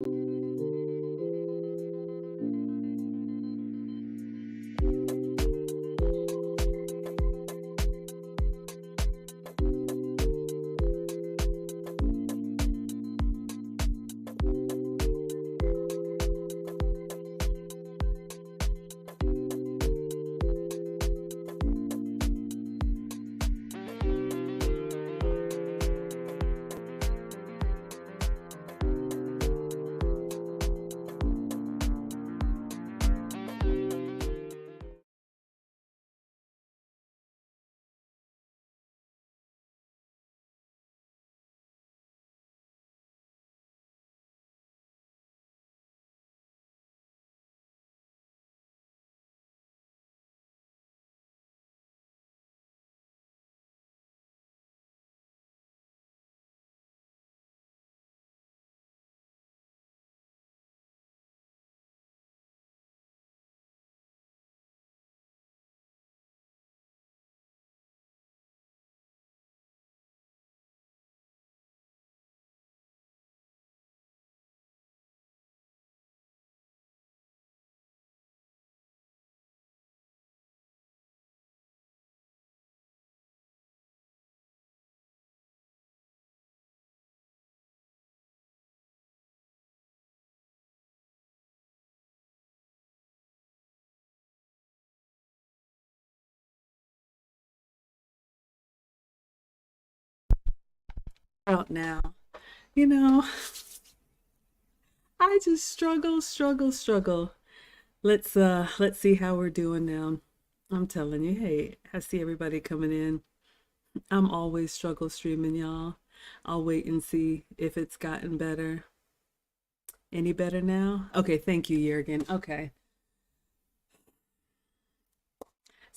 Out now. You know, I just struggle. Let's see how we're doing now. I'm telling you, hey, I see everybody coming in. I'm always struggle streaming, y'all. I'll wait and see if it's gotten better. Any better now? Okay, thank you, Jurgen. Okay.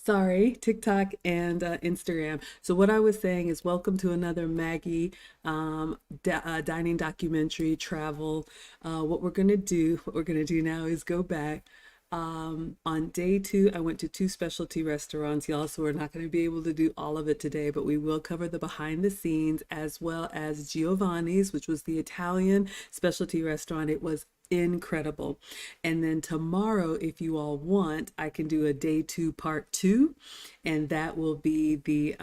Sorry, TikTok and Instagram. So what I was saying is welcome to another Maggie dining documentary travel. What we're gonna do now is go back. On day two, I went to two specialty restaurants, y'all, so we're not going to be able to do all of it today, but we will cover the behind the scenes as well as Giovanni's, which was the Italian specialty restaurant. It was incredible. And then tomorrow, if you all want, I can do a day two, part two, and that will be the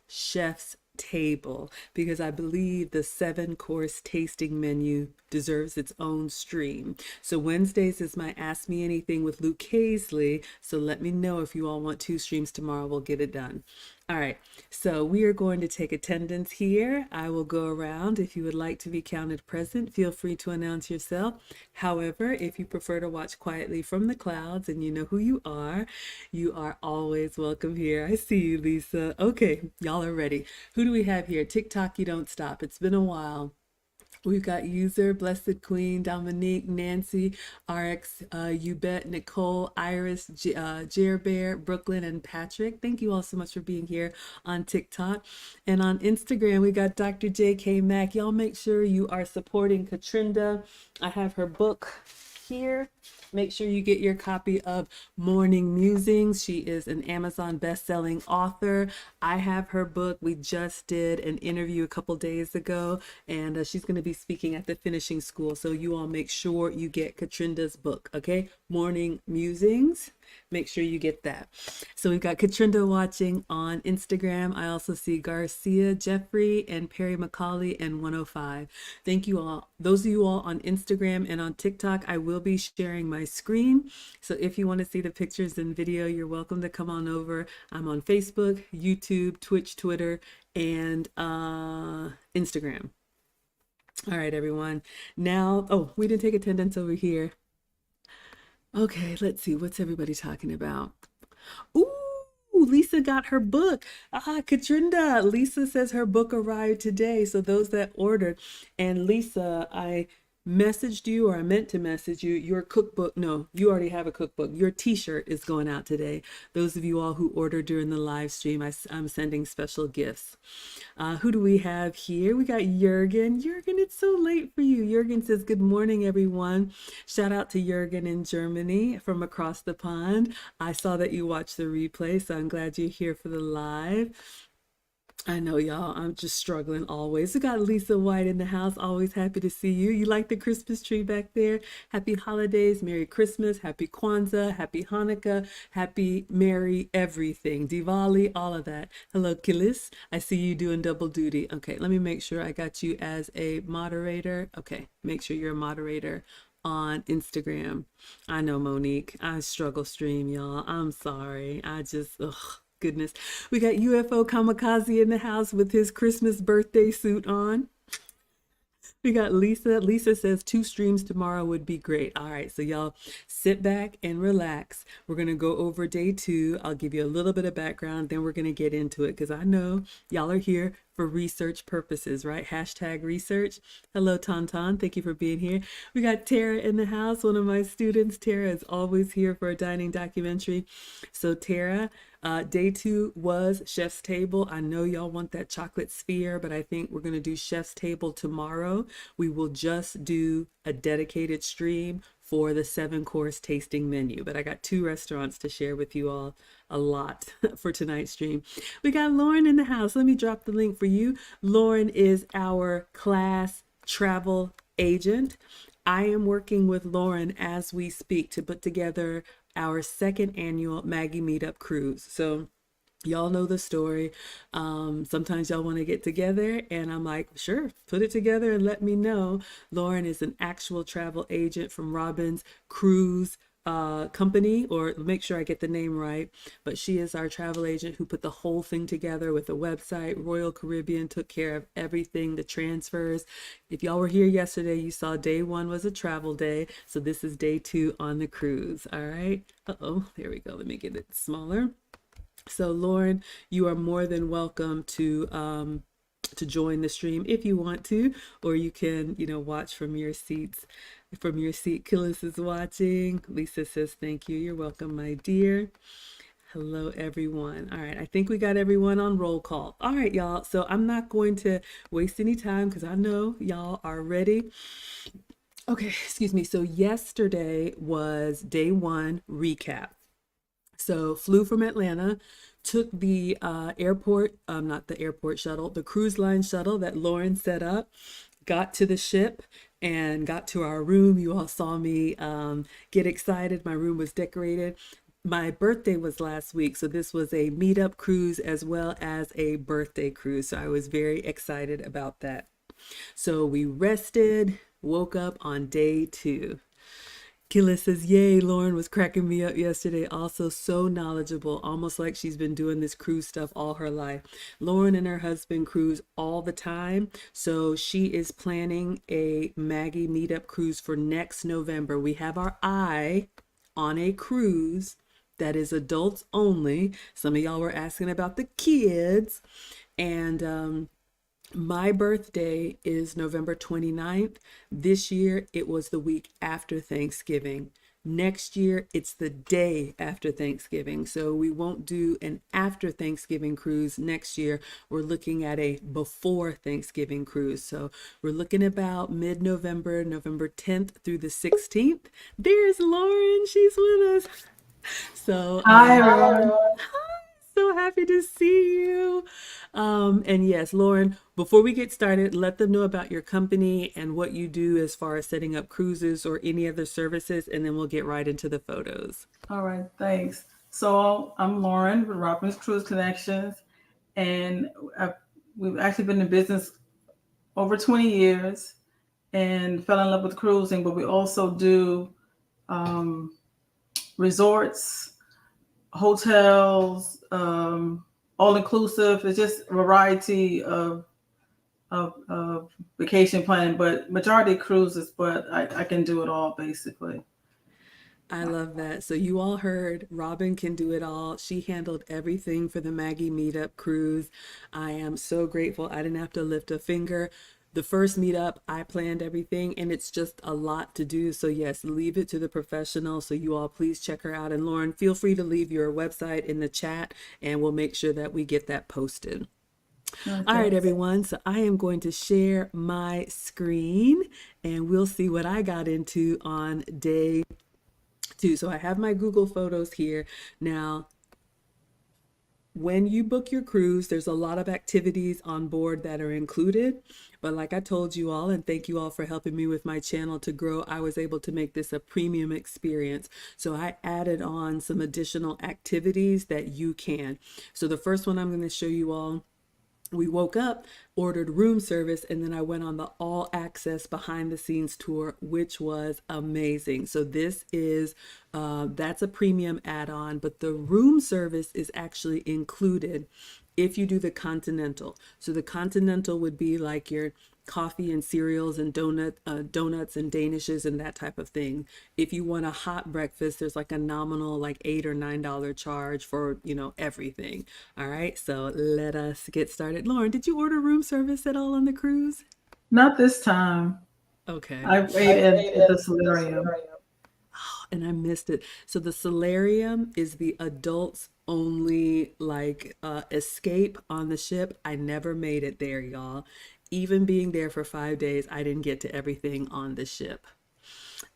chef's table because I believe the 7 course tasting menu deserves its own stream. So Wednesdays is my Ask Me Anything with Luke Hazley. So let me know if you all want 2 streams tomorrow. We'll get it done. All right, so we are going to take attendance here. I will go around. If you would like to be counted present, feel free to announce yourself. However, if you prefer to watch quietly from the clouds and you know who you are always welcome here. I see you, Lisa. Okay, y'all are ready. Who do we have here? TikTok, you don't stop. It's been a while. We've got User, Blessed Queen, Dominique, Nancy, RX, You Bet, Nicole, Iris, Jer Bear, Brooklyn, and Patrick. Thank you all so much for being here on TikTok. And on Instagram, we got Dr. JK Mack. Y'all make sure you are supporting Katrinda. I have her book here. Make sure you get your copy of Morning Musings. She is an Amazon best-selling author. I have her book. We just did an interview a couple days ago, and she's going to be speaking at the finishing school. So you all make sure you get Katrinda's book, okay? Morning Musings. Make sure you get that. So we've got Katrinda watching on Instagram. I also see Garcia, Jeffrey, and Perry McCauley and 105. Thank you all. Those of you all on Instagram and on TikTok, I will be sharing my screen. So if you want to see the pictures and video, you're welcome to come on over. I'm on Facebook, YouTube, Twitch, Twitter, and Instagram. All right, everyone. Now, oh, we didn't take attendance over here. Okay, let's see. What's everybody talking about? Ooh, Lisa got her book. Katrinda. Lisa says her book arrived today. So those that ordered, and Lisa, I messaged you, or I meant to message you, your cookbook. No, you already have a cookbook. Your t-shirt is going out today. Those of you all who ordered during the live stream, I'm sending special gifts. Who do we have here? We got Jurgen. Jurgen, it's so late for you. Jurgen says, good morning, everyone. Shout out to Jurgen in Germany from across the pond. I saw that you watched the replay, so I'm glad you're here for the live. I know, y'all. I'm just struggling always. We got Lisa White in the house. Always happy to see you. You like the Christmas tree back there? Happy holidays, Merry Christmas, Happy Kwanzaa, Happy Hanukkah, Happy Merry everything, Diwali, all of that. Hello, Kilis. I see you doing double duty. Okay, let me make sure I got you as a moderator. Okay, make sure you're a moderator on Instagram. I know, Monique. I struggle stream, y'all. I'm sorry. Ugh, goodness. We got UFO Kamikaze in the house with his Christmas birthday suit on. We got Lisa. Lisa says 2 streams tomorrow would be great. All right, so y'all sit back and relax. We're going to go over day 2. I'll give you a little bit of background, then we're going to get into it because I know y'all are here for research purposes, right? Hashtag research. Hello, Tauntaun. Thank you for being here. We got Tara in the house, one of my students. Tara is always here for a dining documentary. So Tara, day 2 was Chef's Table. I know y'all want that chocolate sphere, but I think we're going to do Chef's Table tomorrow. We will just do a dedicated stream for the 7-course tasting menu. But I got 2 restaurants to share with you all, a lot for tonight's stream. We got Lauren in the house. Let me drop the link for you. Lauren is our class travel agent. I am working with Lauren as we speak to put together our 2nd annual Maggie Meetup cruise. So y'all know the story. Sometimes y'all want to get together, and I'm like, sure, put it together and let me know. Lauren is an actual travel agent from Robbins Cruise company, or make sure I get the name right, but she is our travel agent who put the whole thing together with the website. Royal Caribbean took care of everything, the transfers. If y'all were here yesterday, you saw day 1 was a travel day, so this is day 2 on the cruise. All right. There we go. Let me get it smaller. So Lauren, you are more than welcome to join the stream if you want to, or you can, watch from your seats. From your seat, Killis is watching. Lisa says, thank you. You're welcome, my dear. Hello, everyone. All right, I think we got everyone on roll call. All right, y'all. So I'm not going to waste any time because I know y'all are ready. Okay, excuse me. So yesterday was day 1 recap. So flew from Atlanta, took the not the airport shuttle, the cruise line shuttle that Lauren set up, got to the ship and got to our room. You all saw me get excited. My room was decorated. My birthday was last week, so this was a meetup cruise as well as a birthday cruise. So I was very excited about that. So we rested, woke up on day 2. Killa says, yay, Lauren was cracking me up yesterday. Also so knowledgeable, almost like she's been doing this cruise stuff all her life. Lauren and her husband cruise all the time. So she is planning a Maggie meetup cruise for next November. We have our eye on a cruise that is adults only. Some of y'all were asking about the kids. And my birthday is November 29th. This year, it was the week after Thanksgiving. Next year, it's the day after Thanksgiving. So we won't do an after Thanksgiving cruise next year. We're looking at a before Thanksgiving cruise. So we're looking about mid-November, November 10th through the 16th. There's Lauren. She's with us. So, Hi, everyone. so happy to see you. And yes, Lauren, before we get started, let them know about your company and what you do as far as setting up cruises or any other services, and then we'll get right into the photos. All right, thanks. So I'm Lauren with Robbins Cruise Connections, and we've actually been in business over 20 years and fell in love with cruising, but we also do um, resorts, hotels, all inclusive. It's just a variety of vacation planning, but majority cruises, but I can do it all basically. I love that. So you all heard Robin can do it all. She handled everything for the Maggie Meetup cruise. I am so grateful. I didn't have to lift a finger. The first meetup, I planned everything, and it's just a lot to do. So yes, leave it to the professional. So you all please check her out. And Lauren, feel free to leave your website in the chat, and we'll make sure that we get that posted. All right, Okay. everyone. So I am going to share my screen, and we'll see what I got into on day 2. So I have my Google Photos here. Now, when you book your cruise, there's a lot of activities on board that are included. But like I told you all, and thank you all for helping me with my channel to grow, I was able to make this a premium experience. So I added on some additional activities that you can. So the first one I'm going to show you all, we woke up, ordered room service, and then I went on the all access behind the scenes tour, which was amazing. So this is that's a premium add-on, but the room service is actually included if you do the continental. So the continental would be like your coffee and cereals and donuts and danishes and that type of thing. If you want a hot breakfast, there's like a nominal like $8 or $9 charge for, everything. All right, so let us get started. Lauren, did you order room service at all on the cruise? Not this time. Okay. I ate at the solarium. And I missed it. So the solarium is the adults only like escape on the ship. I never made it there, y'all. Even being there for 5 days, I didn't get to everything on the ship.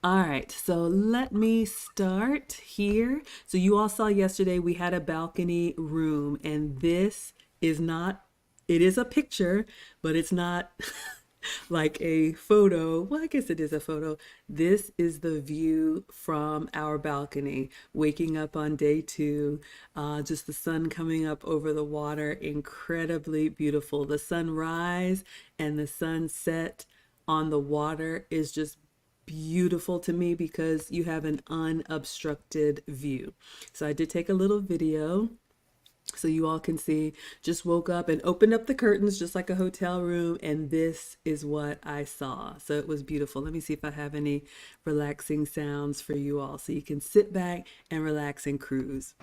All right, so let me start here. So you all saw yesterday we had a balcony room, and this is not, it is a picture, but it's not like a photo. Well, I guess it is a photo. This is the view from our balcony, waking up on day two, just the sun coming up over the water, incredibly beautiful. The sunrise and the sunset on the water is just beautiful to me because you have an unobstructed view. So I did take a little video so you all can see. Just woke up and opened up the curtains just like a hotel room, and this is what I saw. So it was beautiful. Let me see if I have any relaxing sounds for you all so you can sit back and relax and cruise.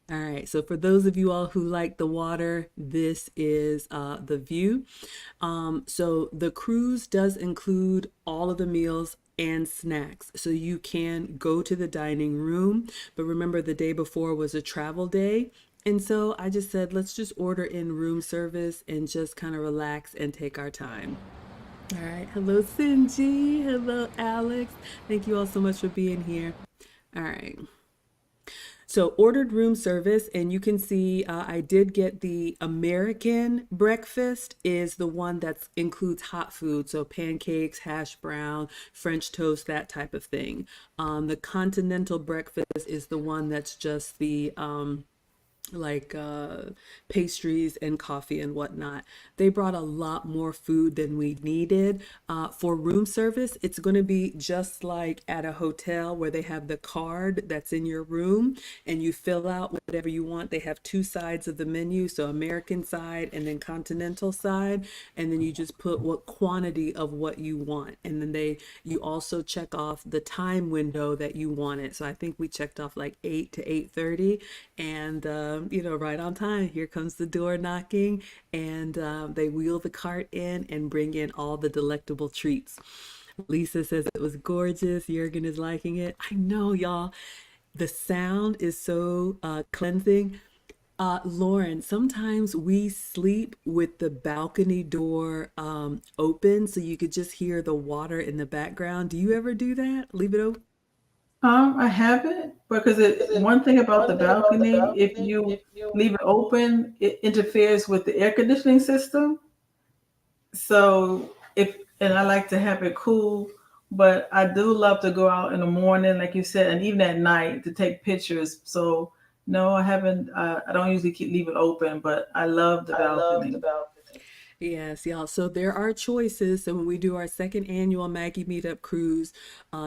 All right, so for those of you all who like the water, this is the view. So the cruise does include all of the meals and snacks. So you can go to the dining room, but remember the day before was a travel day. And so I just said, let's just order in room service and just kind of relax and take our time. All right, hello Cindy, hello Alex. Thank you all so much for being here. All right. So ordered room service, and you can see I did get the American breakfast is the one that includes hot food. So pancakes, hash brown, French toast, that type of thing. The continental breakfast is the one that's just the like pastries and coffee and whatnot. They brought a lot more food than we needed. For room service, it's going to be just like at a hotel where they have the card that's in your room and you fill out whatever you want. They have two sides of the menu, so American side and then continental side, and then you just put what quantity of what you want, and then you also check off the time window that you want it. So I think we checked off like 8 to 8:30, and right on time. Here comes the door knocking, and they wheel the cart in and bring in all the delectable treats. Lisa says it was gorgeous. Jurgen is liking it. I know, y'all. The sound is so cleansing. Lauren, sometimes we sleep with the balcony door open so you could just hear the water in the background. Do you ever do that? Leave it open? I haven't because one thing about the balcony, if you leave it open, it interferes with the air conditioning system. So and I like to have it cool, but I do love to go out in the morning, like you said, and even at night to take pictures. So no, I haven't. I don't usually leave it open, but I love the balcony. Yes, y'all. So there are choices. So when we do our second annual Maggie Meetup cruise,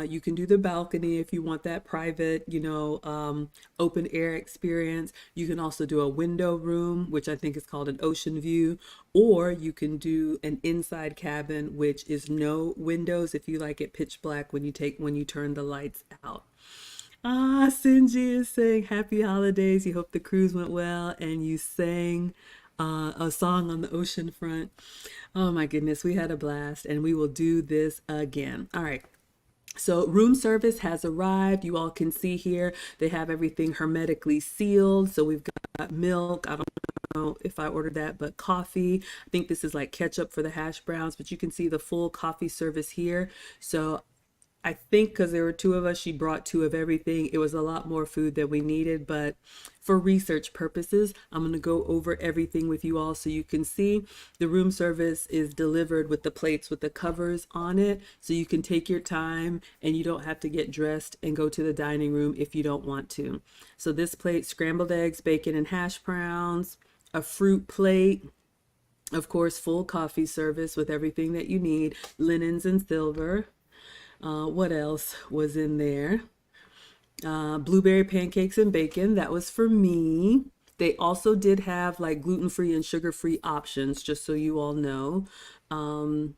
you can do the balcony if you want that private, open air experience. You can also do a window room, which I think is called an ocean view, or you can do an inside cabin, which is no windows if you like it pitch black when you turn the lights out. Sinji is saying happy holidays. You hope the cruise went well and you sang a song on the ocean front. Oh my goodness, we had a blast and we will do this again. All right. So room service has arrived. You all can see here they have everything hermetically sealed. So we've got milk. I don't know if I ordered that, but coffee. I think this is like ketchup for the hash browns, but you can see the full coffee service here. So I think because there were two of us, she brought two of everything. It was a lot more food than we needed, but for research purposes, I'm going to go over everything with you all so you can see. The room service is delivered with the plates with the covers on it, so you can take your time and you don't have to get dressed and go to the dining room if you don't want to. So this plate, scrambled eggs, bacon, and hash browns, a fruit plate, of course, full coffee service with everything that you need, linens and silver. What else was in there? Blueberry pancakes and bacon. That was for me. They also did have like gluten-free and sugar-free options, just so you all know. Um,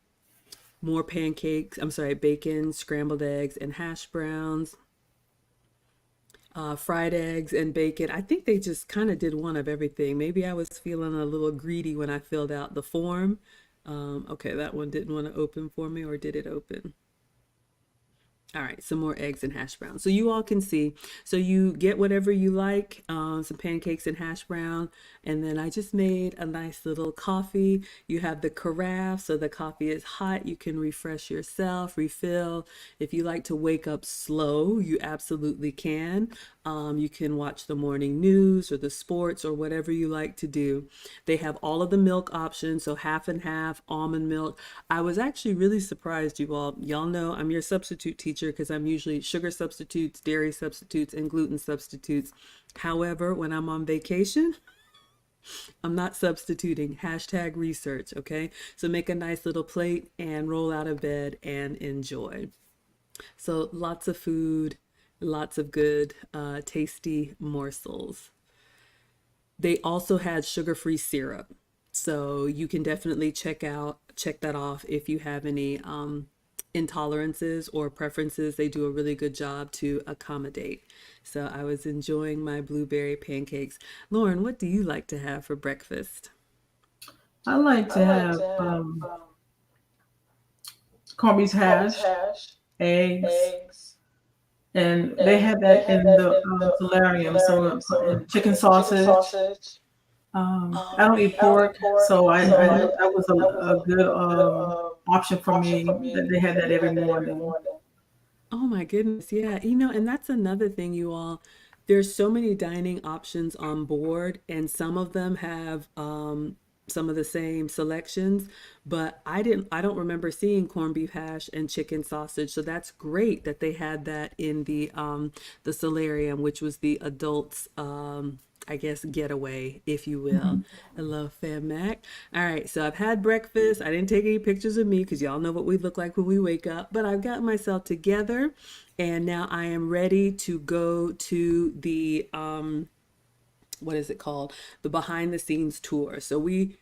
More pancakes, I'm sorry, bacon, scrambled eggs, and hash browns, fried eggs and bacon. I think they just kind of did one of everything. Maybe I was feeling a little greedy when I filled out the form. Okay, that one didn't want to open for me, or did it open? All right, some more eggs and hash browns. So you all can see. So you get whatever you like, some pancakes and hash brown. And then I just made a nice little coffee. You have the carafe, so the coffee is hot. You can refresh yourself, refill. If you like to wake up slow, you absolutely can. You can watch the morning news or the sports or whatever you like to do. They have all of the milk options, so half and half, almond milk. I was actually really surprised, you all. Y'all know I'm your substitute teacher because I'm usually sugar substitutes, dairy substitutes, and gluten substitutes. However, when I'm on vacation, I'm not substituting. Hashtag research, okay? So make a nice little plate and roll out of bed and enjoy. So lots of food, lots of good, tasty morsels. They also had sugar-free syrup. So you can definitely check that off if you have any intolerances or preferences. They do a really good job to accommodate. So I was enjoying my blueberry pancakes. Lauren, what do you like to have for breakfast? I like to have corned beef hash, eggs, and they had that in the solarium. So and chicken sausage. I don't eat pork, so I knew that was a good option for me. That they had that every morning. Oh my goodness. Yeah. And that's another thing, you all. There's so many dining options on board, and some of them have some of the same selections, but I don't remember seeing corned beef hash and chicken sausage. So that's great that they had that in the solarium, which was the adults I guess getaway, if you will. Mhm. I love Fam Mac. All right, so I've had breakfast. I didn't take any pictures of me because y'all know what we look like when we wake up, but I've got myself together and now I am ready to go to the what is it called? The behind the scenes tour. So we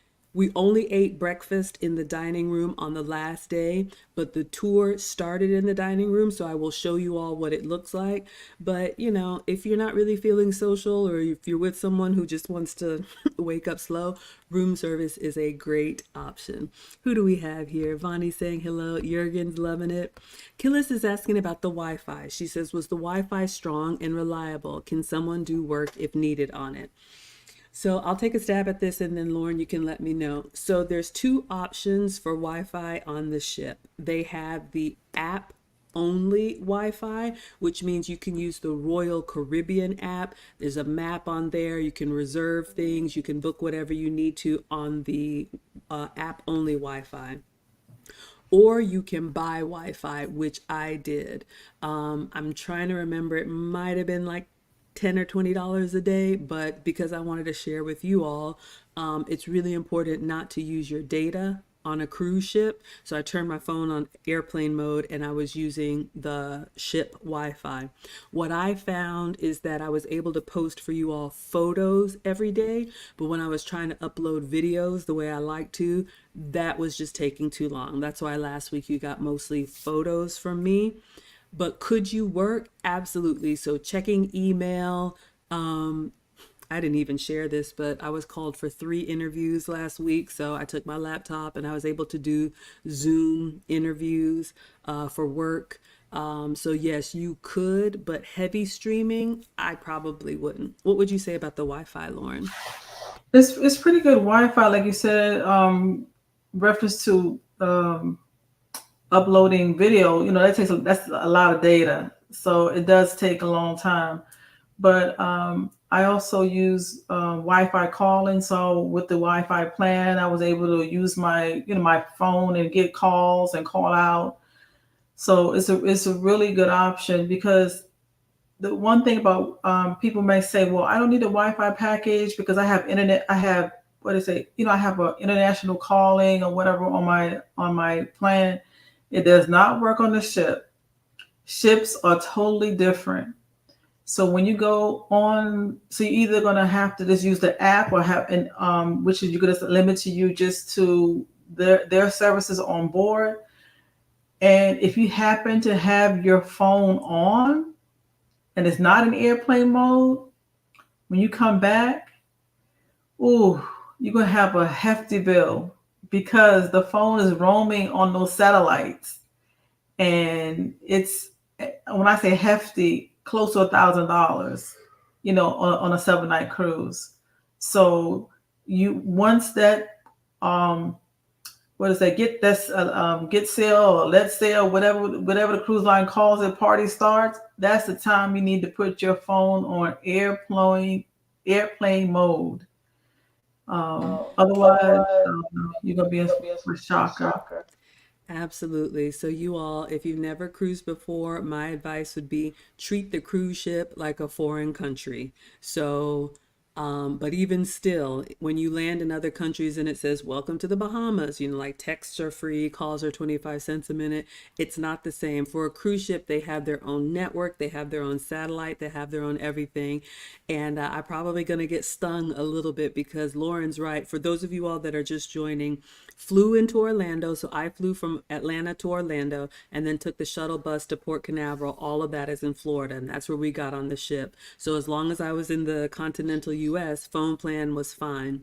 only ate breakfast in the dining room on the last day, but the tour started in the dining room, so I will show you all what it looks like. But, if you're not really feeling social or if you're with someone who just wants to wake up slow, room service is a great option. Who do we have here? Vonnie saying hello. Jurgen's loving it. Killis is asking about the Wi-Fi. She says, was the Wi-Fi strong and reliable? Can someone do work if needed on it? So I'll take a stab at this and then Lauren, you can let me know. So there's two options for Wi-Fi on the ship. They have the app only Wi-Fi, which means you can use the Royal Caribbean app. There's a map on there. You can reserve things. You can book whatever you need to on the app only Wi-Fi, or you can buy Wi-Fi, which I did. I'm trying to remember, it might have been like $10 or $20 a day, but because I wanted to share with you all, it's really important not to use your data on a cruise ship. So I turned my phone on airplane mode and I was using the ship Wi-Fi. What I found is that I was able to post for you all photos every day, but when I was trying to upload videos the way I like to, that was just taking too long. That's why last week you got mostly photos from me. But could you work? Absolutely. So checking email, I didn't even share this, but I was called for 3 interviews last week. So I took my laptop and I was able to do Zoom interviews for work. So yes, you could, but heavy streaming, I probably wouldn't. What would you say about the Wi-Fi, Lauren? It's pretty good Wi-Fi, like you said. Reference to uploading video, that's a lot of data. So it does take a long time. But I also use Wi-Fi calling. So with the Wi-Fi plan, I was able to use my phone and get calls and call out. So it's a really good option because the one thing about people may say, well, I don't need a Wi-Fi package because I have internet. I have what is it? I have a international calling or whatever on my plan. It does not work on the ship. Ships are totally different. So when you go on, so you're either gonna have to just use the app or have, and which is you're gonna limit to you just to their services on board. And if you happen to have your phone on and it's not in airplane mode, when you come back, ooh, you're gonna have a hefty bill because the phone is roaming on those satellites, and it's when I say hefty, close to $1,000, on a 7 night cruise. So you once that um what is that get sail or let sail, whatever the cruise line calls it, party starts, that's the time you need to put your phone on airplane mode. Otherwise, you're gonna be in for a shocker. Absolutely. So, you all, if you've never cruised before, my advice would be treat the cruise ship like a foreign country. So, but even still, when you land in other countries and it says, welcome to the Bahamas, like texts are free, calls are 25 cents a minute, it's not the same. For a cruise ship, they have their own network, they have their own satellite, they have their own everything. And I'm probably going to get stung a little bit because Lauren's right. For those of you all that are just joining, flew into Orlando. So I flew from Atlanta to Orlando and then took the shuttle bus to Port Canaveral. All of that is in Florida, and that's where we got on the ship. So as long as I was in the continental US, phone plan was fine.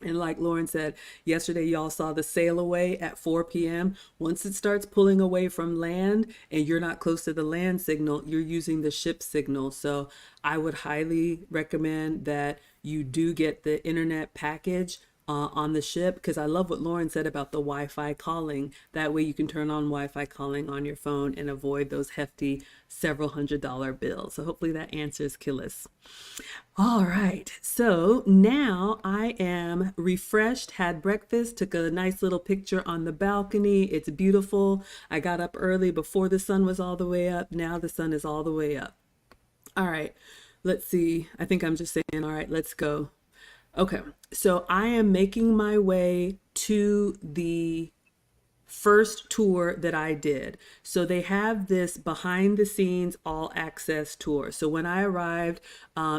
And like Lauren said, yesterday y'all saw the sail away at 4 p.m. Once it starts pulling away from land and you're not close to the land signal, you're using the ship signal. So I would highly recommend that you do get the internet package on the ship, because I love what Lauren said about the Wi-Fi calling. That way you can turn on Wi-Fi calling on your phone and avoid those hefty several $100 bills. So hopefully that answers Killis. All right, so now I am refreshed, had breakfast, took a nice little picture on the balcony. It's beautiful. I got up early before the sun was all the way up. Now the sun is all the way up. All right, let's see. I think I'm just saying, all right, let's go. Okay, so I am making my way to the first tour that I did. So they have this behind the scenes all access tour. So when I arrived,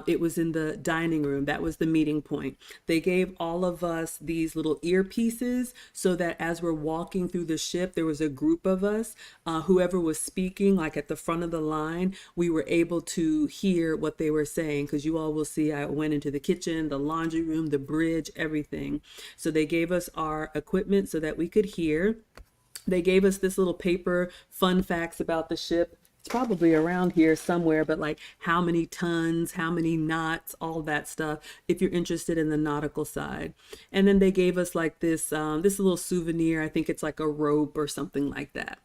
it was in the dining room. That was the meeting point. They gave all of us these little earpieces so that as we're walking through the ship, there was a group of us. Whoever was speaking, like at the front of the line, we were able to hear what they were saying, because you all will see I went into the kitchen, the laundry room, the bridge, everything. So they gave us our equipment so that we could hear. They gave us this little paper, fun facts about the ship. It's probably around here somewhere, but like how many tons, how many knots, all that stuff, if you're interested in the nautical side. And then they gave us like this little souvenir. I think it's like a rope or something like that.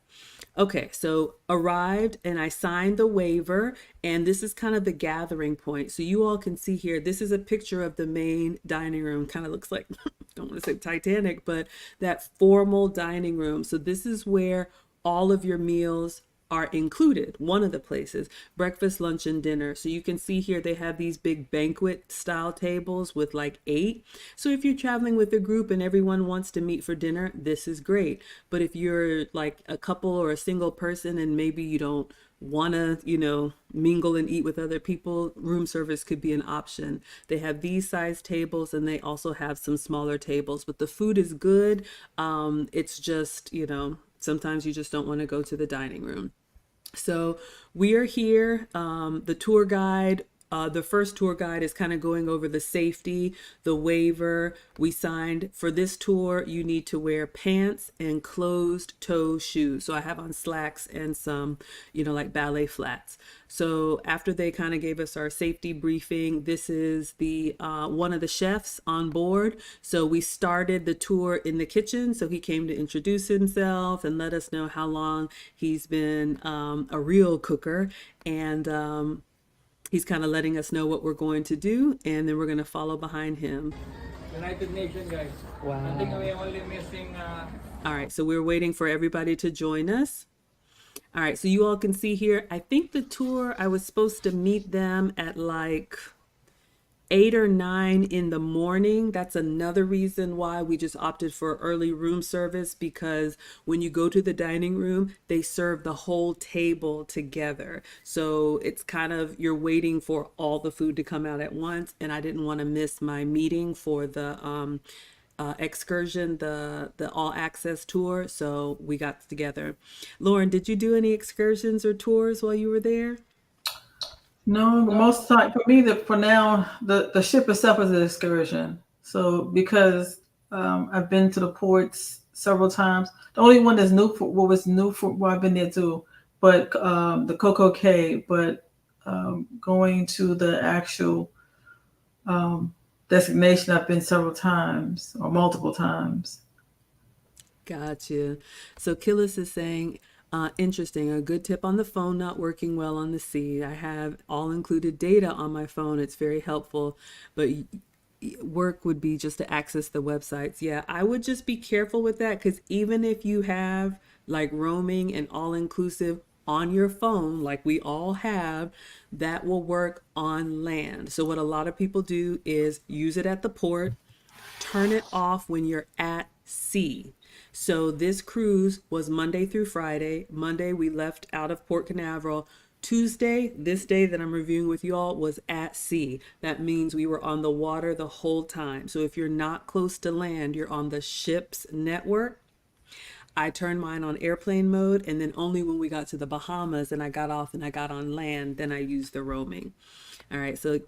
Okay, so arrived and I signed the waiver, and this is kind of the gathering point. So you all can see here, this is a picture of the main dining room. Kind of looks like, don't want to say Titanic, but that formal dining room. So this is where all of your meals are included. One of the places, breakfast, lunch, and dinner. So you can see here they have these big banquet style tables with like 8. So if you're traveling with a group and everyone wants to meet for dinner, this is great. But if you're like a couple or a single person and maybe you don't want to, mingle and eat with other people, room service could be an option. They have these size tables and they also have some smaller tables, but the food is good. It's just, sometimes you just don't want to go to the dining room. So we are here. The tour guide the first tour guide is kind of going over the safety, the waiver we signed. For this tour, you need to wear pants and closed toe shoes. So I have on slacks and some, like ballet flats. So after they kind of gave us our safety briefing, this is the one of the chefs on board. So we started the tour in the kitchen. So he came to introduce himself and let us know how long he's been a real cooker. And he's kind of letting us know what we're going to do, and then we're going to follow behind him. United Nations, guys. I think Wow. we only missing. All right, so we're waiting for everybody to join us. All right, so you all can see here, I think the tour, I was supposed to meet them at like 8 or 9 in the morning. That's another reason why we just opted for early room service, because when you go to the dining room, they serve the whole table together. So it's kind of, you're waiting for all the food to come out at once. And I didn't want to miss my meeting for the excursion, the all access tour. So we got together. Lauren, did you do any excursions or tours while you were there? No, most time for me, for now, the ship itself is an excursion. So because I've been to the ports several times, the only one that's new for what was new for well, I've been there too, but the Coco Cay. But going to the actual destination, I've been several times or multiple times. Gotcha. So Killis is saying, interesting, a good tip on the phone not working well on the sea. I have all included data on my phone. It's very helpful, but work would be just to access the websites. Yeah, I would just be careful with that, because even if you have like roaming and all inclusive on your phone, like we all have, that will work on land. So what a lot of people do is use it at the port, turn it off when you're at sea. So this cruise was Monday through Friday. Monday, we left out of Port Canaveral. Tuesday, this day that I'm reviewing with you all, was at sea. That means we were on the water the whole time. So if you're not close to land, you're on the ship's network. I turned mine on airplane mode, and then only when we got to the Bahamas and I got off and I got on land, then I used the roaming. All right, so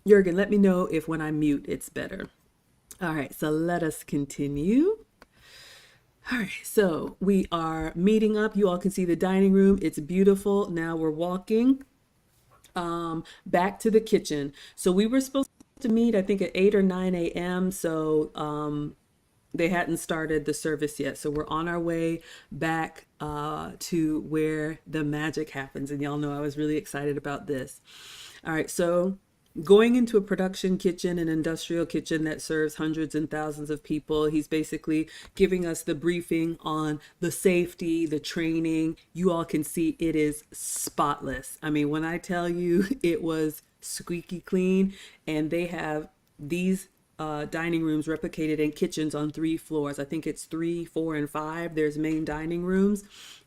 Jurgen, let me know if when I mute it's better. All right, so let us continue. All right, so we are meeting up. You all can see the dining room. It's beautiful. Now we're walking back to the kitchen. So we were supposed to meet, I think, at 8 or 9 a.m. So they hadn't started the service yet. So we're on our way back to where the magic happens. And y'all know I was really excited about this. All right, so going into a production kitchen, an industrial kitchen that serves hundreds and thousands of people, he's basically giving us the briefing on the safety, the training. You all can see it is spotless. I mean, when I tell you it was squeaky clean, and they have these dining rooms replicated in kitchens on 3 floors. I think it's 3, 4, and 5. There's main dining rooms,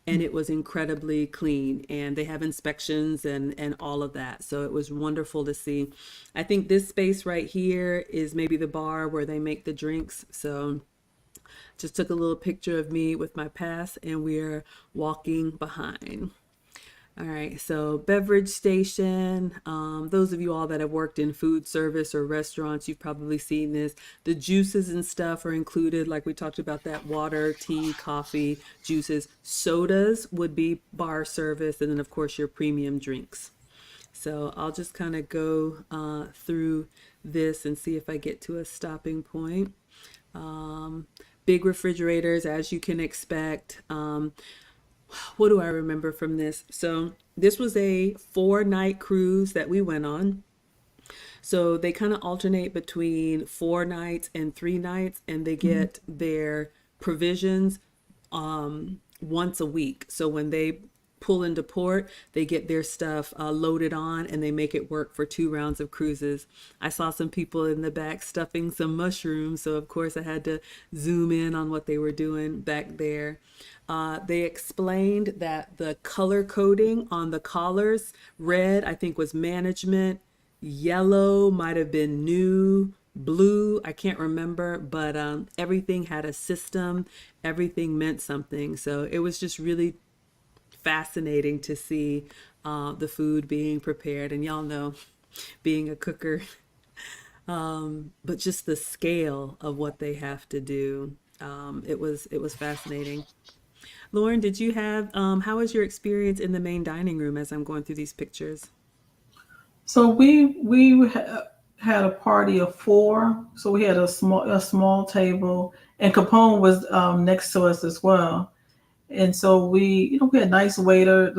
and it was incredibly clean. And they have inspections and all of that. So it was wonderful to see. I think this space right here is maybe the bar where they make the drinks. So just took a little picture of me with my pass, and we're walking behind. All right, so beverage station. Those of you all that have worked in food service or restaurants, you've probably seen this. The juices and stuff are included, like we talked about, that water, tea, coffee, juices. Sodas would be bar service, and then of course your premium drinks. So I'll just kind of go through this and see if I get to a stopping point. Big refrigerators, as you can expect. What do I remember from this? So this was a 4-night cruise that we went on. So they kind of alternate between 4 nights and 3 nights, and they Mhm. get their provisions once a week. So when they pull into port, they get their stuff loaded on, and they make it work for 2 rounds of cruises. I saw some people in the back stuffing some mushrooms, so of course I had to zoom in on what they were doing back there. They explained that the color coding on the collars, red I think was management, yellow might have been new, blue I can't remember, but everything had a system, everything meant something. So it was just really fascinating to see the food being prepared. And y'all know being a cooker. But just the scale of what they have to do, it was fascinating. Lauren, did you have how was your experience in the main dining room as I'm going through these pictures? So had a party of four. So we had a small table, and Capone was next to us as well. And so we had a nice waiter.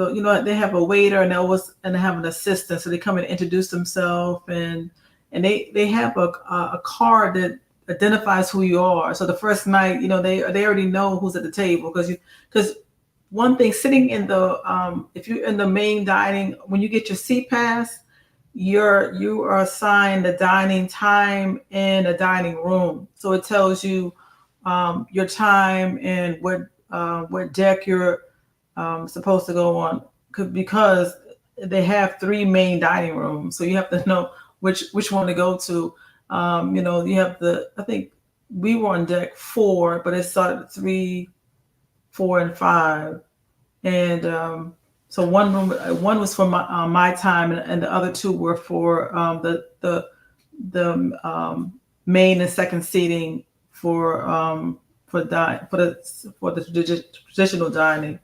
They have a waiter, and they have an assistant. So they come and introduce themselves, and they have a card that identifies who you are. So the first night, they already know who's at the table, because one thing, sitting in the if you're in the main dining, when you get your seat pass, you are assigned a dining time in a dining room. So it tells you your time and what deck you're supposed to go on, because they have three main dining rooms. So you have to know which one to go to. You have I think we were on deck four, but it started at three, four, and five. And so one was for my time, and the other two were for the main and second seating for the traditional dining.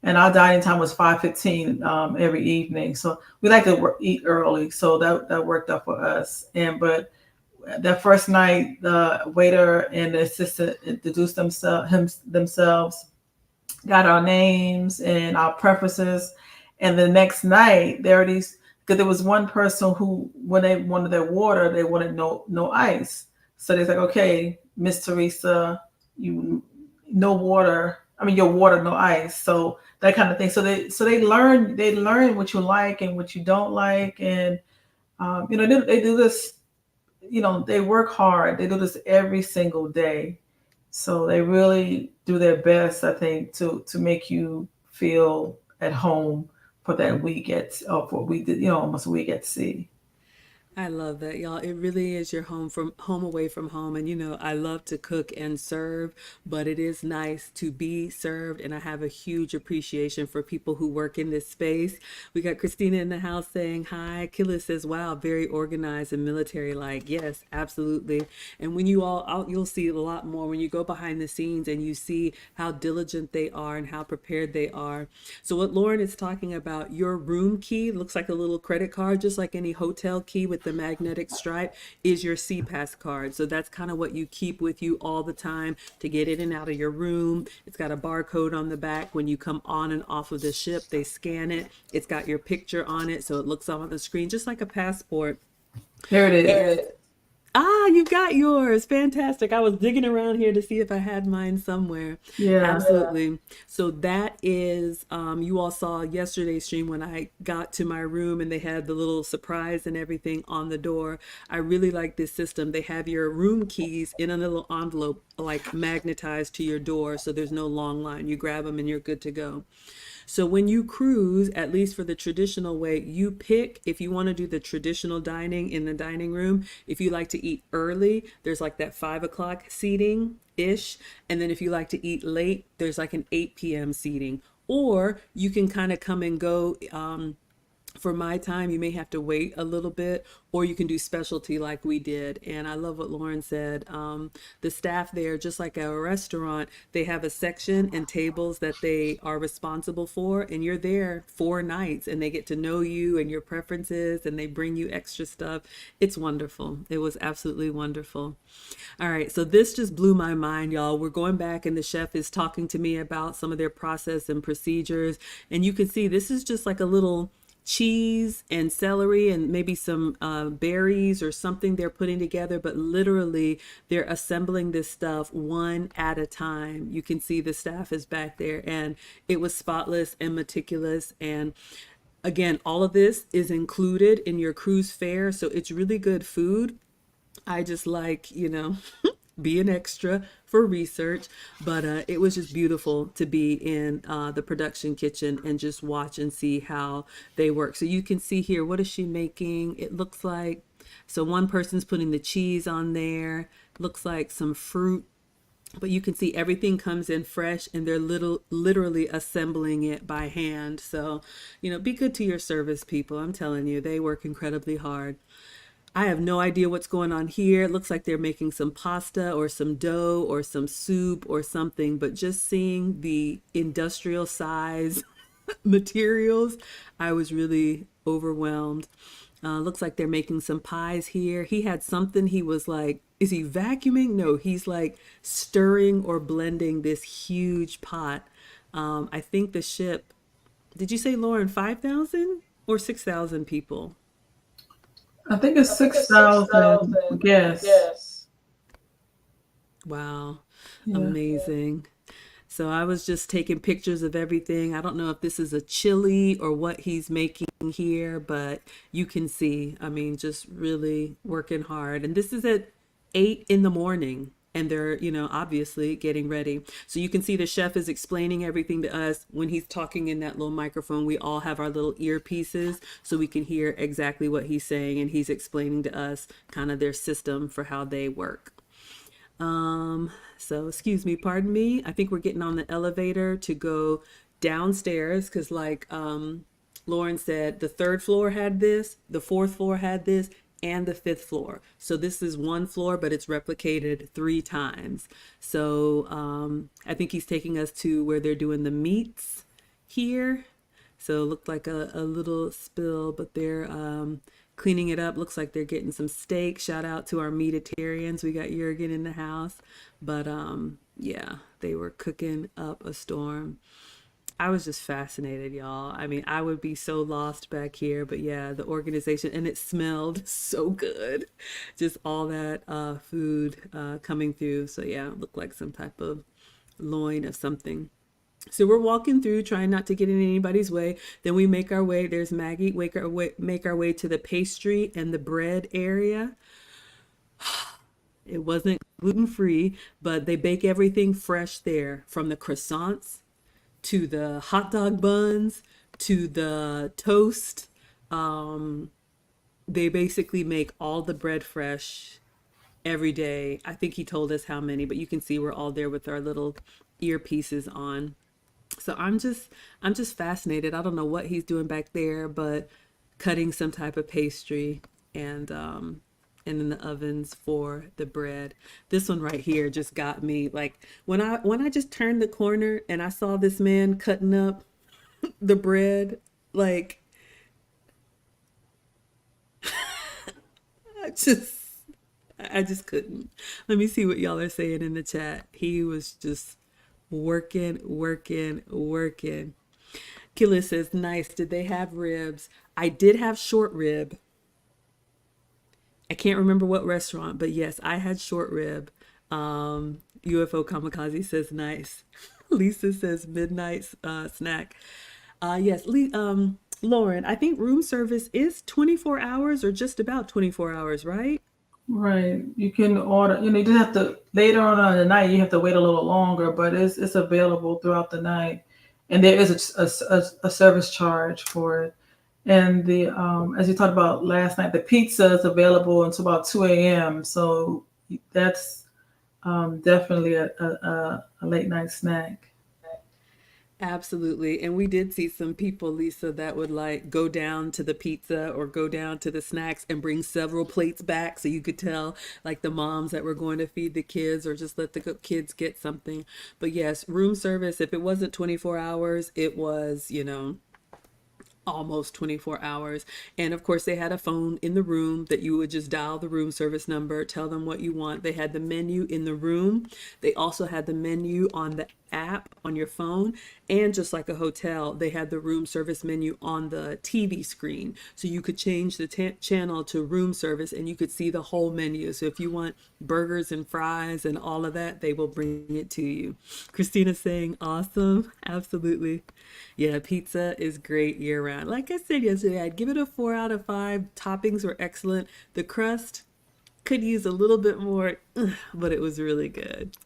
And our dining time was 5:15 every evening. So we like to eat early, so that worked out for us. But that first night, the waiter and the assistant introduced themselves, got our names and our preferences. And the next night, because there was one person who, when they wanted their water, they wanted no ice. So they're like, okay, Miss Teresa, you no water. I mean, your water, no ice. So that kind of thing. So they learn what you like and what you don't like, and they do this. They work hard. They do this every single day. So they really do their best, I think, to make you feel at home for that week for we did, almost a week at sea. I love that, y'all. It really is your home from home away from home. And I love to cook and serve, but it is nice to be served. And I have a huge appreciation for people who work in this space. We got Christina in the house saying hi. Killa says, wow, very organized and military like. Yes, absolutely. And when you all out, you'll see a lot more when you go behind the scenes and you see how diligent they are and how prepared they are. So what Lauren is talking about, your room key looks like a little credit card, just like any hotel key with the magnetic stripe, is your CPAS card. So that's kind of what you keep with you all the time to get in and out of your room. It's got a barcode on the back. When you come on and off of the ship, they scan it. It's got your picture on it, so it looks on the screen just like a passport. Here it is. Ah, you got yours. Fantastic. I was digging around here to see if I had mine somewhere. Yeah. Absolutely. So that is, you all saw yesterday's stream when I got to my room and they had the little surprise and everything on the door. I really like this system. They have your room keys in a little envelope, like magnetized to your door, so there's no long line. You grab them and you're good to go. So when you cruise, at least for the traditional way, you pick if you want to do the traditional dining in the dining room. If you like to eat early, there's like that 5 o'clock seating ish. And then if you like to eat late, there's like an 8 p.m. seating. Or you can kind of come and go. For my time, you may have to wait a little bit, or you can do specialty like we did. And I love what Lauren said. The staff there, just like a restaurant, they have a section and tables that they are responsible for, and you're there 4 nights, and they get to know you and your preferences, and they bring you extra stuff. It's wonderful. It was absolutely wonderful. All right, so this just blew my mind, y'all. We're going back, and the chef is talking to me about some of their process and procedures, and you can see this is just like a little cheese and celery and maybe some berries or something they're putting together, but literally they're assembling this stuff one at a time. You can see the staff is back there, and it was spotless and meticulous. And again, all of this is included in your cruise fare, so it's really good food. I just like, be an extra for research, but it was just beautiful to be in the production kitchen and just watch and see how they work. So you can see here, what is she making? It looks like, so one person's putting the cheese on there, looks like some fruit But you can see everything comes in fresh and they're literally assembling it by hand. So, be good to your service people. I'm telling you, they work incredibly hard. I have no idea what's going on here. It looks like they're making some pasta or some dough or some soup or something, but just seeing the industrial size materials, I was really overwhelmed. Looks like they're making some pies here. He had something, he was like, is he vacuuming? No, he's like stirring or blending this huge pot. I think the ship, did you say, Lauren, 5,000 or 6,000 people? I think it's 6,000 guests. Wow, Yeah. amazing. So I was just taking pictures of everything. I don't know if this is a chili or what he's making here, but you can see, I mean, just really working hard. And this is at 8 in the morning. And they're, obviously getting ready. So you can see the chef is explaining everything to us. When he's talking in that little microphone, we all have our little earpieces so we can hear exactly what he's saying. And he's explaining to us kind of their system for how they work. So excuse me, pardon me. I think we're getting on the elevator to go downstairs because, like Lauren said, the third floor had this, the fourth floor had this, and the fifth floor. So this is one floor, but it's replicated 3 times. So I think he's taking us to where they're doing the meats here. So it looked like a little spill, but they're cleaning it up. Looks like they're getting some steak. Shout out to our meatitarians. We got Jurgen in the house. But yeah, they were cooking up a storm. I was just fascinated, y'all. I mean, I would be so lost back here, but yeah, the organization, and it smelled so good. Just all that food coming through. So yeah, it looked like some type of loin of something. So we're walking through, trying not to get in anybody's way. Then we make our way. There's Maggie. Make our way to the pastry and the bread area. It wasn't gluten free, but they bake everything fresh there, from the croissants to the hot dog buns to the toast. They basically make all the bread fresh every day. I think he told us how many, but you can see we're all there with our little earpieces on. So I'm just fascinated. I don't know what he's doing back there, but cutting some type of pastry and in the ovens for the bread. This one right here just got me. Like when I just turned the corner and I saw this man cutting up the bread, like I just I just couldn't. Let me see what y'all are saying in the chat. He was just working, working, working. Killa says, nice. Did they have ribs? I did have short rib. I can't remember what restaurant, but yes, I had short rib. UFO Kamikaze says, nice. Lisa says, midnight snack. Yes, Lauren, I think room service is 24 hours or just about 24 hours, right? Right. You can order, you just have to, later on in the night, you have to wait a little longer, but it's available throughout the night. And there is a service charge for it. And as you talked about last night, the pizza is available until about 2 a.m. So that's definitely a late night snack. Absolutely. And we did see some people, Lisa, that would like go down to the pizza or go down to the snacks and bring several plates back. So you could tell like the moms that were going to feed the kids or just let the kids get something. But yes, room service, if it wasn't 24 hours, it was, almost 24 hours. And of course, they had a phone in the room that you would just dial the room service number, tell them what you want. They had the menu in the room. They also had the menu on the app on your phone. And just like a hotel, they had the room service menu on the TV screen. So you could change the channel to room service and you could see the whole menu. So if you want burgers and fries and all of that, they will bring it to you. Christina's saying, awesome. Absolutely. Yeah, pizza is great year round. Like I said yesterday, I'd give it a 4 out of 5. Toppings were excellent. The crust could use a little bit more, but it was really good.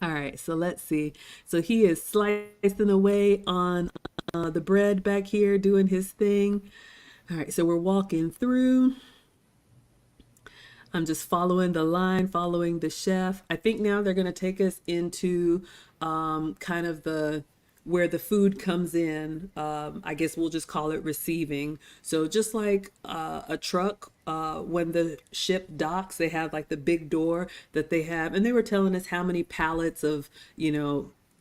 All right, so let's see. So he is slicing away on the bread back here, doing his thing. All right, so we're walking through. I'm just following the line, following the chef. I think now they're going to take us into kind of the where the food comes in. I guess we'll just call it receiving. So just like a truck, when the ship docks, they have like the big door that they have, and they were telling us how many pallets of,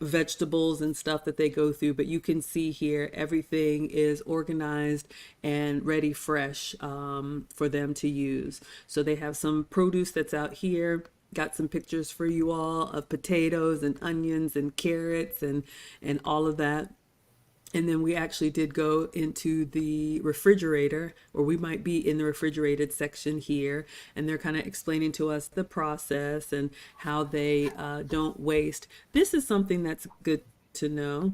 vegetables and stuff that they go through. But you can see here everything is organized and ready fresh for them to use. So they have some produce that's out here. Got some pictures for you all of potatoes and onions and carrots and all of that. And then we actually did go into the refrigerator, or we might be in the refrigerated section here, and they're kind of explaining to us the process and how they don't waste. This is something that's good to know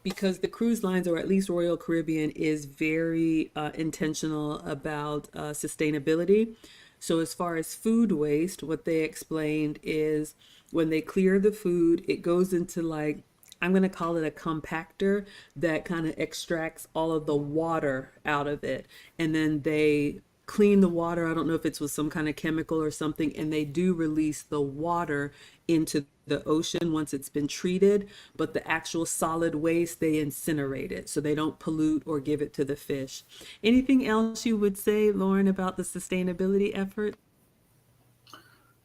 because the cruise lines, or at least Royal Caribbean, is very intentional about sustainability. So, as far as food waste, what they explained is when they clear the food, it goes into like, I'm going to call it a compactor that kind of extracts all of the water out of it. And then they clean the water. I don't know if it's with some kind of chemical or something. And they do release the water into the ocean once it's been treated. But the actual solid waste, they incinerate it. So they don't pollute or give it to the fish. Anything else you would say, Lauren, about the sustainability effort?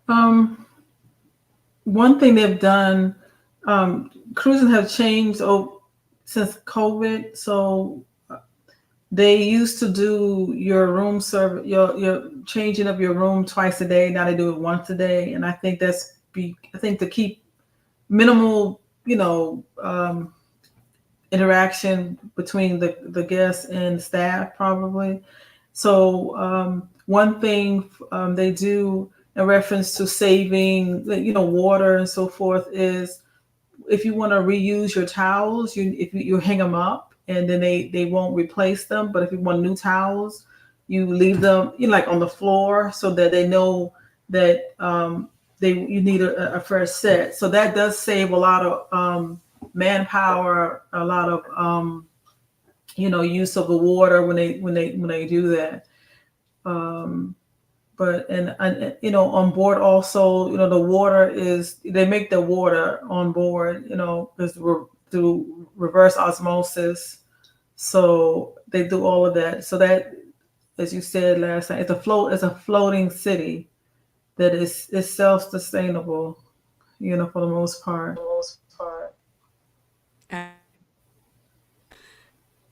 Um, One thing they've done, cruising have changed since COVID. So they used to do your room service, your changing of your room twice a day. Now they do it once a day, and I think I think to keep minimal, interaction between the guests and staff probably. So one thing they do in reference to saving, water and so forth is if you want to reuse your towels, you hang them up and then they won't replace them. But if you want new towels, you leave them like on the floor so that they know that you need a fresh set. So that does save a lot of manpower, a lot of use of the water when they do that. But on board also, the water they make the water on board, is through reverse osmosis. So they do all of that. So that, as you said last night, it's a floating city that is self-sustainable, for the most part.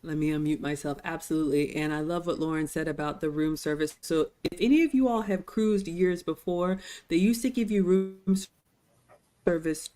Let me unmute myself. Absolutely. And I love what Lauren said about the room service. So, if any of you all have cruised years before, they used to give you room service.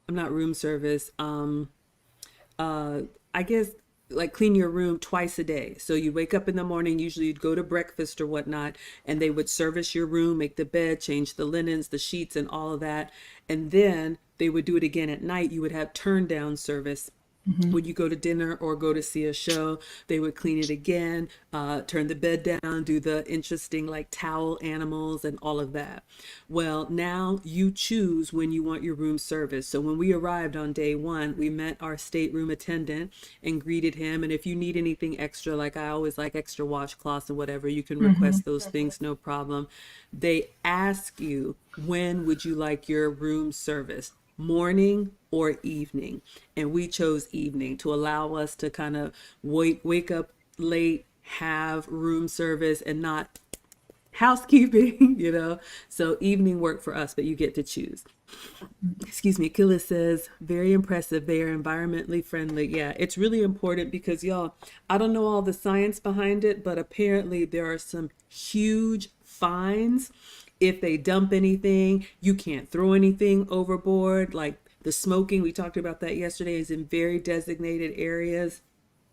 I'm not room service. Uh, I guess like clean your room twice a day. So you'd wake up in the morning, usually you'd go to breakfast or whatnot, and they would service your room, make the bed, change the linens, the sheets, and all of that. And then they would do it again at night. You would have turn down service. Mm-hmm. When you go to dinner or go to see a show, they would clean it again, turn the bed down, do the interesting like towel animals and all of that. Well, now you choose when you want your room service. So when we arrived on day one, we met our stateroom attendant and greeted him. And if you need anything extra, like I always like extra washcloths and whatever, you can Mm-hmm. request those things, no problem. They ask you, when would you like your room service? Morning or evening, and we chose evening to allow us to kind of wake up late, have room service, and not housekeeping, so evening worked for us, but you get to choose. Excuse me. Killa says, very impressive. They are environmentally friendly. Yeah, it's really important because, y'all, I don't know all the science behind it, but apparently there are some huge fines if they dump anything. You can't throw anything overboard. Like the smoking, we talked about that yesterday, is in very designated areas.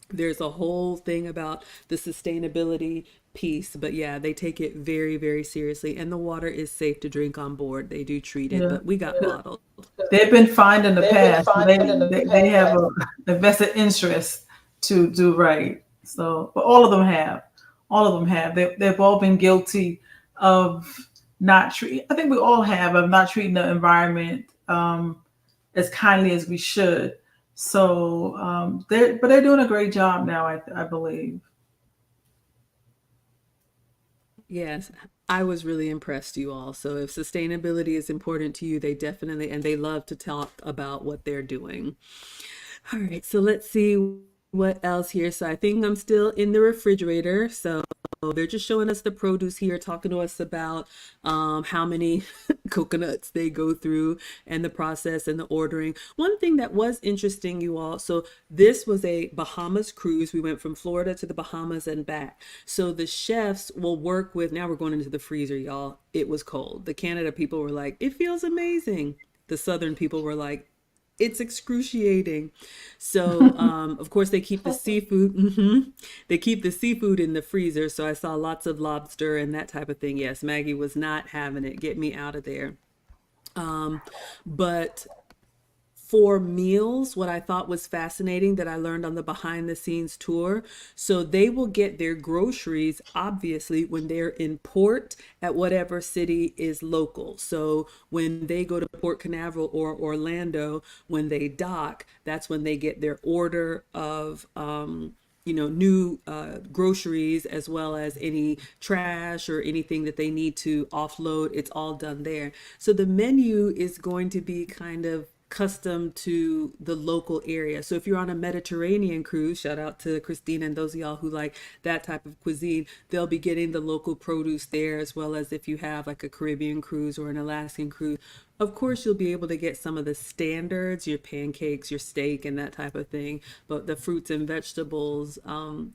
There's a whole thing about the sustainability piece, but yeah, they take it very, very seriously. And the water is safe to drink on board. They do treat it, Yeah. but we got bottled. They've been fined in the past. So they have a vested interest to do right. So, but all of them have. All of them have. They've all been guilty of not treat. I think we all have of not treating the environment as kindly as we should. So they're doing a great job now. I believe. Yes. I was really impressed, you all. So if sustainability is important to you, they definitely, and they love to talk about what they're doing. All right, so let's see what else here. So I think I'm still in the refrigerator. So they're just showing us the produce here, talking to us about how many coconuts they go through and the process and the ordering. One thing that was interesting, you all, so this was a Bahamas cruise. We went from Florida to the Bahamas and back. So the chefs will work with, now we're going into the freezer, y'all. It was cold. The Canada people were like, it feels amazing. The Southern people were like, it's excruciating. So, of course, they keep the seafood. They keep the seafood in the freezer. So I saw lots of lobster and that type of thing. Yes, Maggie was not having it. Get me out of there. But for meals, what I thought was fascinating that I learned on the behind the scenes tour. So they will get their groceries, obviously, when they're in port at whatever city is local. So when they go to Port Canaveral or Orlando, when they dock, that's when they get their order of, new groceries as well as any trash or anything that they need to offload. It's all done there. So the menu is going to be kind of custom to the local area. So if you're on a Mediterranean cruise, shout out to Christina and those of y'all who like that type of cuisine, they'll be getting the local produce there, as well as if you have like a Caribbean cruise or an Alaskan cruise. Of course, you'll be able to get some of the standards, your pancakes, your steak, and that type of thing. But the fruits and vegetables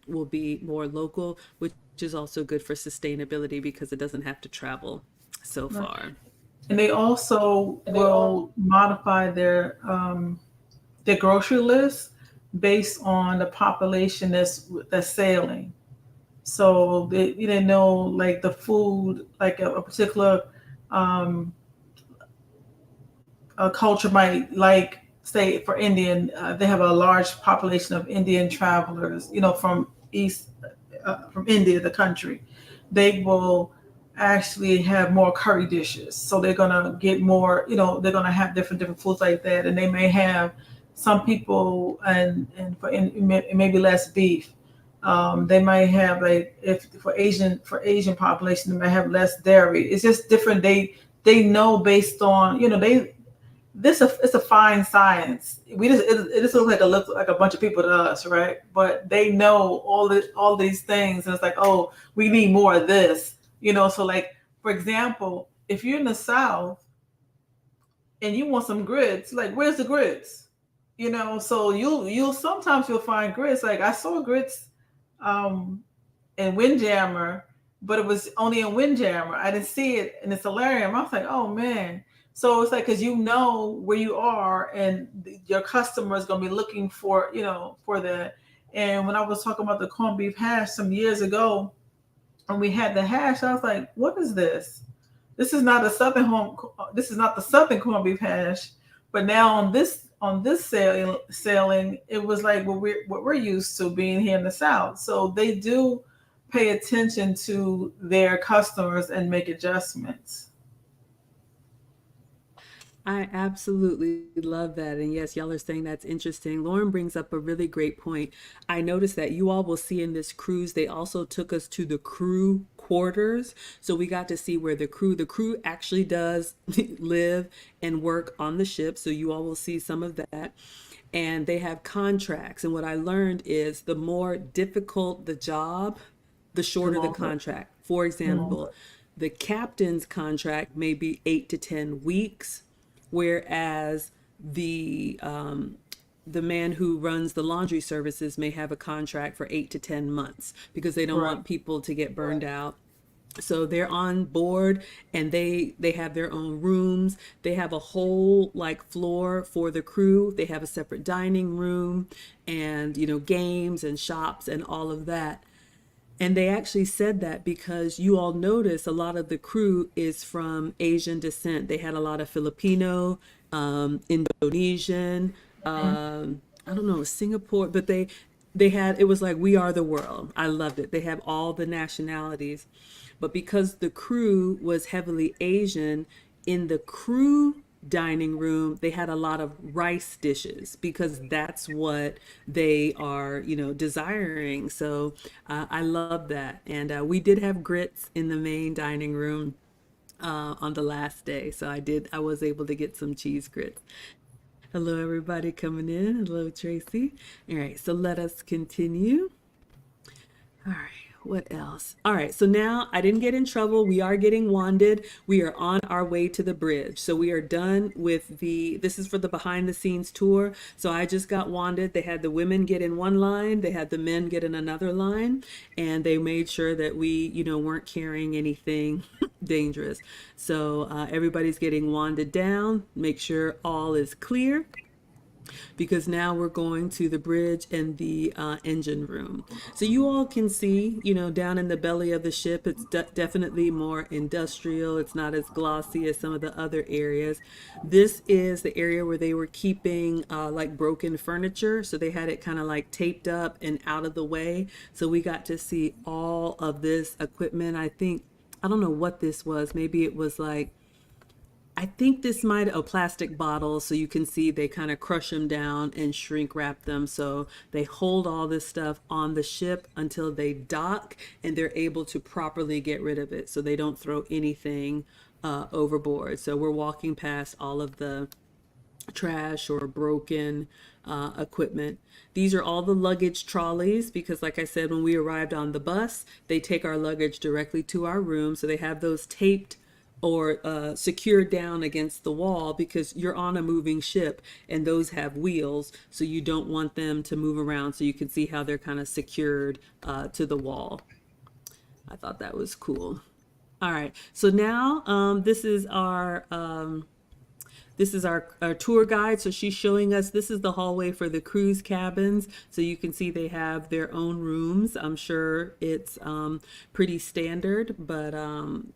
will be more local, which is also good for sustainability because it doesn't have to travel so Right. far. And they also will modify their grocery list based on the population that's sailing. So they know like the food, like a particular um, a culture might like, say for Indian, they have a large population of Indian travelers, from from India, the country. They will actually have more curry dishes. So they're gonna get more, they're gonna have different foods like that, and they may have some people and maybe less beef. They might have like if for Asian population, they might have less dairy. It's just different. They know based on it's a fine science. It just looks like a bunch of people to us, right? But they know all these things, and it's like, oh, we need more of this, So like, for example, if you're in the South and you want some grits, like where's the grits? So you'll sometimes you'll find grits. Like I saw grits um, in Windjammer, but it was only in Windjammer. I didn't see it in the solarium. I was like, oh man. So it's like, because you know where you are, and your customer is going to be looking for that. And when I was talking about the corned beef hash some years ago, and we had the hash, I was like, what is this? This is not a southern home. This is not the southern corned beef hash. But now on this sailing, it was like what we're used to being here in the South. So they do pay attention to their customers and make adjustments. I absolutely love that. And yes, y'all are saying that's interesting. Lauren brings up a really great point. I noticed that you all will see in this cruise, they also took us to the crew quarters. So we got to see where the crew actually does live and work on the ship. So you all will see some of that. And they have contracts. And what I learned is the more difficult the job, the The shorter the longer, contract. For the longer. example, the captain's contract may be 8 to 10 weeks, whereas the man who runs the laundry services may have a contract for 8 to 10 months because they don't Right. want people to get burned out. So they're on board and they have their own rooms. They have a whole like floor for the crew. They have a separate dining room and games and shops and all of that. And they actually said that because you all notice a lot of the crew is from Asian descent. They had a lot of Filipino, Indonesian, I don't know, Singapore, but they had, it was like we are the world. I loved it. They have all the nationalities. But because the crew was heavily Asian, in the crew dining room, they had a lot of rice dishes because that's what they are, desiring. So I love that. And we did have grits in the main dining room on the last day. So I was able to get some cheese grits. Hello, everybody coming in. Hello, Tracy. All right, so let us continue. All right, what else? All right, so now I didn't get in trouble. We are getting wanded. We are on our way to the bridge. So we are done with this is for the behind the scenes tour. So I just got wanded. They had the women get in one line, they had the men get in another line, and they made sure that we, weren't carrying anything dangerous. So everybody's getting wanded down, make sure all is clear because now we're going to the bridge and the engine room. So you all can see, down in the belly of the ship, it's definitely more industrial. It's not as glossy as some of the other areas. This is the area where they were keeping like broken furniture. So they had it kind of like taped up and out of the way. So we got to see all of this equipment. I don't know what this was. Maybe it was like, I think this might a plastic bottle, so you can see they kind of crush them down and shrink wrap them. So they hold all this stuff on the ship until they dock and they're able to properly get rid of it so they don't throw anything overboard. So we're walking past all of the trash or broken equipment. These are all the luggage trolleys because, like I said, when we arrived on the bus, they take our luggage directly to our room. So they have those taped or secured down against the wall because you're on a moving ship and those have wheels. So you don't want them to move around. So you can see how they're kind of secured to the wall. I thought that was cool. All right. So now this is our tour guide. So she's showing us, this is the hallway for the cruise cabins. So you can see they have their own rooms. I'm sure it's pretty standard, but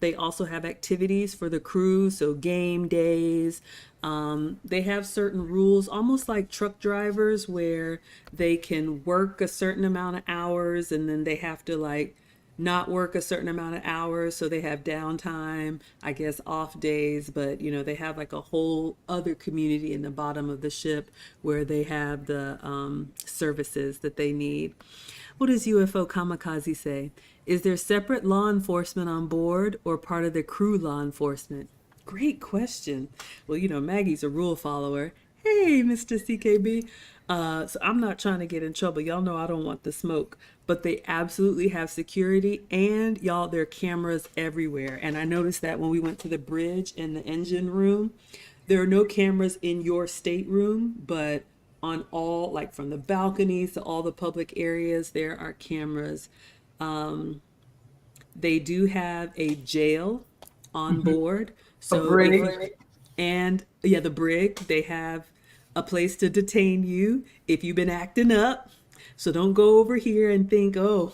they also have activities for the crew. So game days. They have certain rules, almost like truck drivers, where they can work a certain amount of hours and then they have to like not work a certain amount of hours, so they have downtime, I guess off days, but they have like a whole other community in the bottom of the ship where they have the services that they need. What does UFO Kamikaze say? Is there separate law enforcement on board or part of the crew law enforcement? Great question. Well, Maggie's a rule follower. Hey, Mr. CKB. So I'm not trying to get in trouble. Y'all know I don't want the smoke, but they absolutely have security and y'all, there are cameras everywhere. And I noticed that when we went to the bridge and the engine room, there are no cameras in your stateroom, but on all, like from the balconies to all the public areas, there are cameras. They do have a jail on board. A So brig. and yeah, the brig, they have a place to detain you if you've been acting up. So don't go over here and think, oh,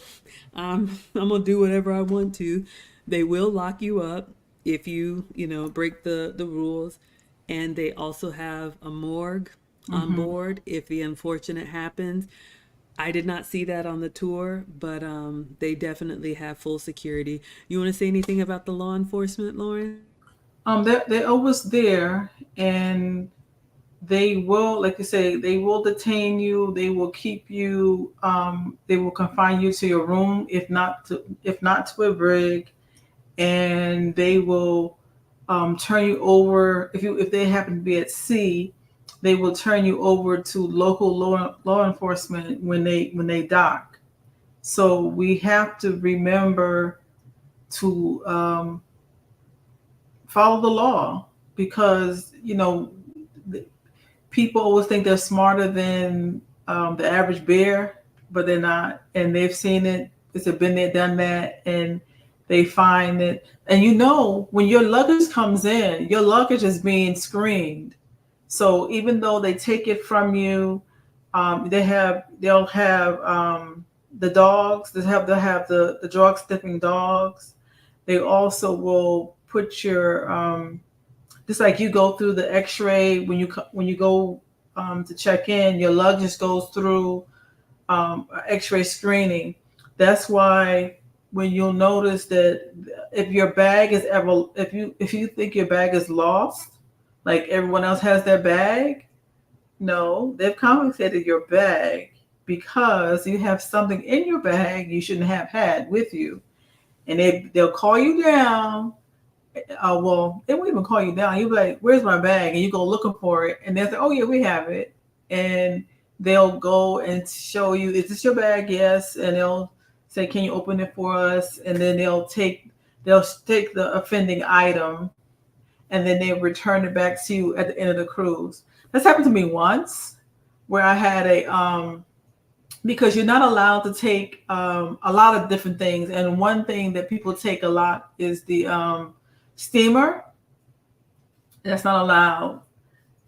I'm gonna do whatever I want to. They will lock you up if you, break the rules. And they also have a morgue on board if the unfortunate happens. I did not see that on the tour, but they definitely have full security. You want to say anything about the law enforcement, Lauren? They're always there, and they will, like you say, they will detain you. They will keep you. They will confine you to your room, if not to a brig, and they will turn you over if they happen to be at sea. They will turn you over to local law enforcement when they dock. So we have to remember to follow the law because people always think they're smarter than the average bear, but they're not, and they've seen it. It's been there, done that, and they find it. And when your luggage comes in, your luggage is being screened. So even though they take it from you, they'll have the dogs. They'll have the drug sniffing dogs. They also will put your just like you go through the X-ray when you go to check in, your luggage goes through X-ray screening. That's why when you'll notice that if your bag is if you think your bag is lost, like everyone else has their bag. No, they've confiscated your bag because you have something in your bag you shouldn't have had with you. And they'll call you down. Well, they won't even call you down. You'll be like, "Where's my bag?" And you go looking for it, and they'll say, "Oh yeah, we have it." And they'll go and show you, "Is this your bag?" Yes, and they'll say, "Can you open it for us?" And then they'll take the offending item, and then they return it back to you at the end of the cruise. That's happened to me once, where I had because you're not allowed to take a lot of different things, and one thing that people take a lot is the steamer. That's not allowed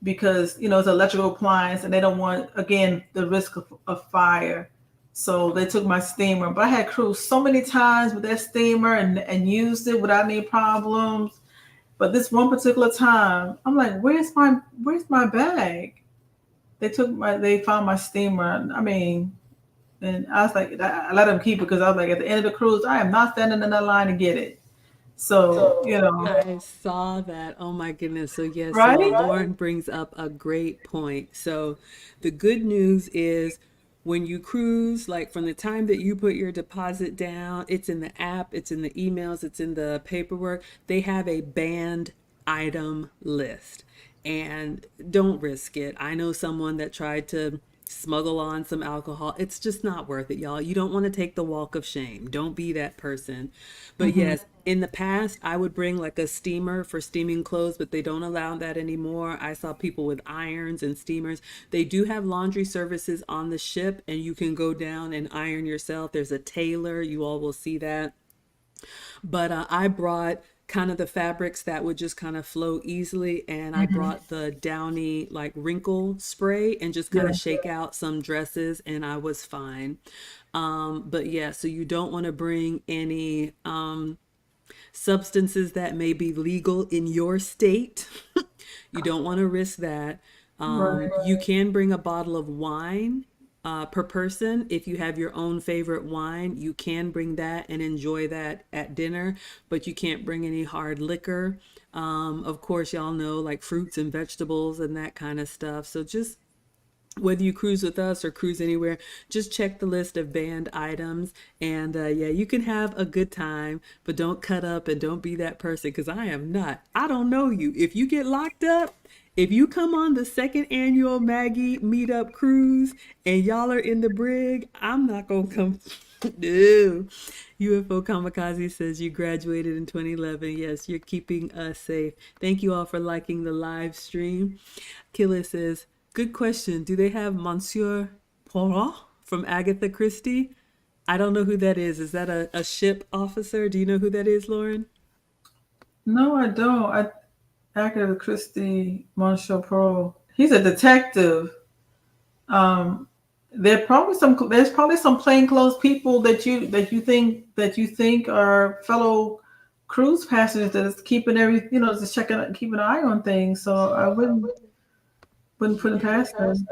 because it's an electrical appliance, and they don't want, again, the risk of fire. So they took my steamer, but I had cruised so many times with that steamer and used it without any problems. But this one particular time, I'm like, where's my bag? They found my steamer. I mean, and I was like, I let them keep it because I was like, at the end of the cruise, I am not standing in that line to get it. So, I saw that. Oh my goodness. So yes, right? y'all, Lauren brings up a great point. So the good news is when you cruise, like from the time that you put your deposit down, it's in the app, it's in the emails, it's in the paperwork. They have a banned item list. And don't risk it. I know someone that tried to smuggle on some alcohol. It's just not worth it, y'all. You don't want to take the walk of shame. Don't be that person. But Hmm. yes, in the past, I would bring like a steamer for steaming clothes, but they don't allow that anymore. I saw people with irons and steamers. They do have laundry services on the ship, and you can go down and iron yourself. There's a tailor. You all will see that. But I brought kind of the fabrics that would just kind of flow easily. And I Hmm. brought the Downy like wrinkle spray and just kind Yeah. of shake out some dresses, and I was fine. But yeah, so you don't want to bring any substances that may be legal in your state. You don't want to risk that. Right. You can bring a bottle of wine per person. If you have your own favorite wine, you can bring that and enjoy that at dinner, but you can't bring any hard liquor. Of course, y'all know like fruits and vegetables and that kind of stuff. So just whether you cruise with us or cruise anywhere, just check the list of banned items. And yeah, you can have a good time, but don't cut up and don't be that person because I am not. I don't know you. If you get locked up, if you come on the second annual Maggie Meetup cruise and y'all are in the brig, I'm not going to come. No. UFO Kamikaze says you graduated in 2011. Yes, you're keeping us safe. Thank you all for liking the live stream. Killa says, good question. Do they have Monsieur Poirot from Agatha Christie? I don't know who that is. Is that a ship officer? Do you know who that is, Lauren? No, I don't. Agatha Christie, Monsieur Pro. He's a detective. Um, there's probably some plainclothes people that you think are fellow cruise passengers that is keeping just keeping an eye on things. So I wouldn't put it past them.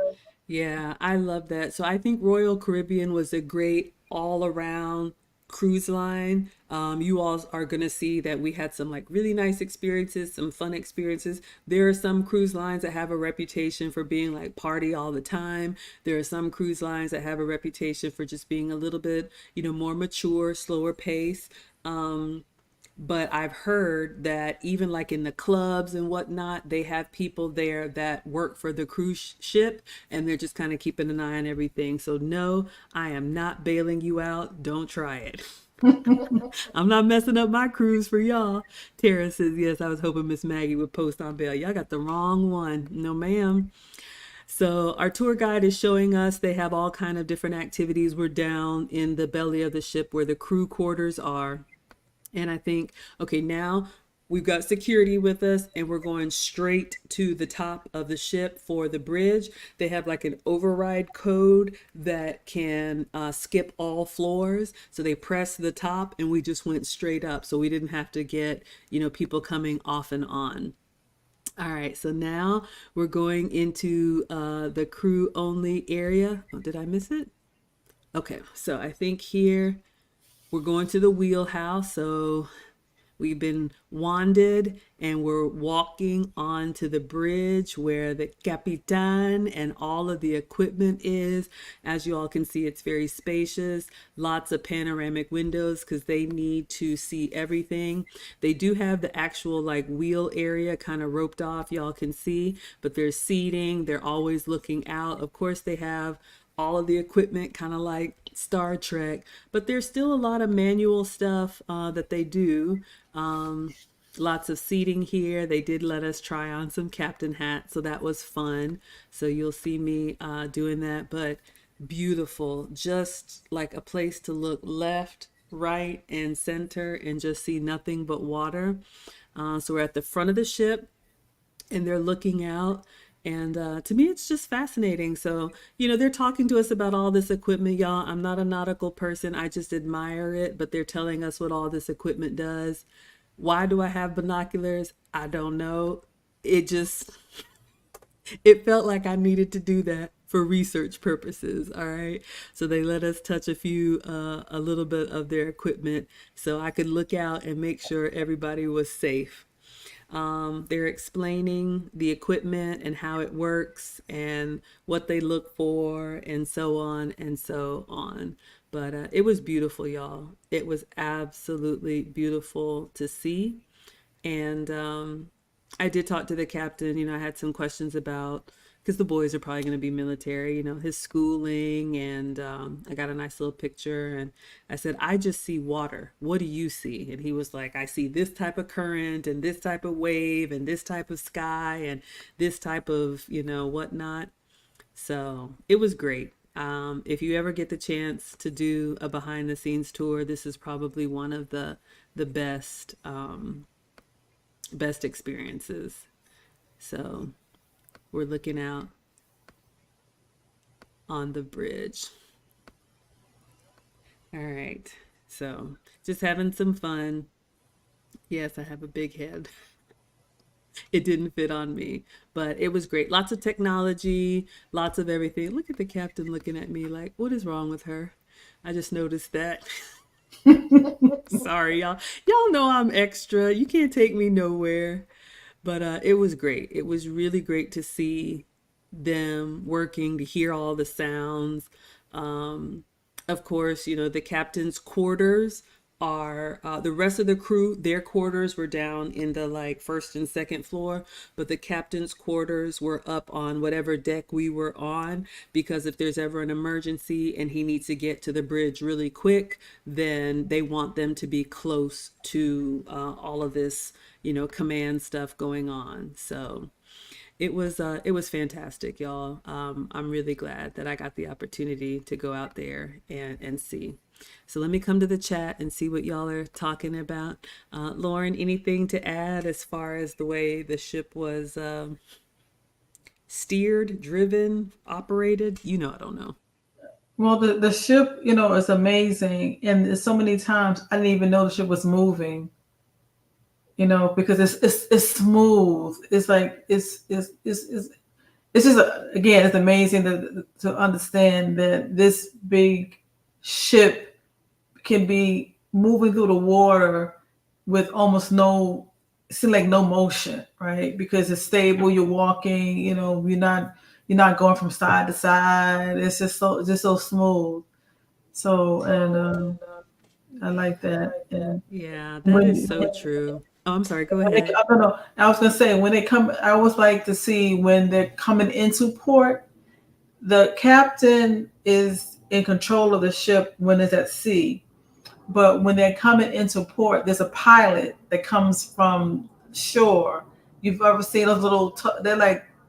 Yeah, I love that. So I think Royal Caribbean was a great all around cruise line. You all are going to see that we had some like really nice experiences, some fun experiences. There are some cruise lines that have a reputation for being like party all the time. There are some cruise lines that have a reputation for just being a little bit, more mature, slower pace. But I've heard that even like in the clubs and whatnot, they have people there that work for the cruise ship and they're just kind of keeping an eye on everything. So, no, I am not bailing you out. Don't try it. I'm not messing up my cruise for y'all. Tara says, yes, I was hoping Miss Maggie would post on bail. Y'all got the wrong one. No, ma'am. So our tour guide is showing us they have all kind of different activities. We're down in the belly of the ship where the crew quarters are. And I think, okay, now we've got security with us and we're going straight to the top of the ship for the bridge. They have like an override code that can skip all floors. So they press the top and we just went straight up. So we didn't have to get, people coming off and on. All right, so now we're going into the crew only area. Oh, did I miss it? Okay, so I think here we're going to the wheelhouse. So We've been wanded and we're walking onto the bridge where the Capitan and all of the equipment is. As you all can see, it's very spacious, lots of panoramic windows because they need to see everything. They do have the actual like wheel area kind of roped off, y'all can see, but there's seating. They're always looking out. Of course, they have all of the equipment kind of like Star Trek, but there's still a lot of manual stuff that they do. Lots of seating here. They did let us try on some captain hats, so that was fun. So you'll see me doing that, but beautiful. Just like a place to look left, right, and center and just see nothing but water. So we're at the front of the ship and they're looking out. And to me, it's just fascinating. So, they're talking to us about all this equipment, y'all. I'm not a nautical person. I just admire it, but they're telling us what all this equipment does. Why do I have binoculars? I don't know. It felt like I needed to do that for research purposes. All right. So they let us touch a little bit of their equipment so I could look out and make sure everybody was safe. They're explaining the equipment and how it works and what they look for and so on and so on. But it was beautiful, y'all. It was absolutely beautiful to see. And I did talk to the captain. I had some questions about, because the boys are probably going to be military, his schooling. And I got a nice little picture. And I said, I just see water. What do you see? And he was like, I see this type of current and this type of wave and this type of sky and this type of, whatnot. So it was great. If you ever get the chance to do a behind the scenes tour, this is probably one of the best experiences. So we're looking out on the bridge. All right. So just having some fun. Yes, I have a big head. It didn't fit on me, but it was great. Lots of technology, lots of everything. Look at the captain looking at me like, what is wrong with her? I just noticed that. Sorry, y'all. Y'all know I'm extra. You can't take me nowhere. But it was great. It was really great to see them working, to hear all the sounds. Um, of course, the captain's quarters are the rest of the crew, their quarters were down in the like first and second floor, but the captain's quarters were up on whatever deck we were on, because if there's ever an emergency and he needs to get to the bridge really quick, then they want them to be close to all of this, command stuff going on. So it was fantastic, y'all. I'm really glad that I got the opportunity to go out there and see. So let me come to the chat and see what y'all are talking about. Lauren, anything to add as far as the way the ship was steered, driven, operated? I don't know. Well, the ship, is amazing, and there's so many times I didn't even know the ship was moving. Because it's smooth. It's like it's just again, it's amazing to understand that this big ship can be moving through the water with almost no, it seems like no motion, right? Because it's stable. You're walking. You're not going from side to side. It's just so smooth. So and I like that. And Yeah, that is when so true. Oh, I'm sorry. Go I ahead. don't know. I was gonna say when they come, I always like to see when they're coming into port. The captain is in control of the ship when it's at sea, but when they're coming into port, there's a pilot that comes from shore. You've ever seen those little? They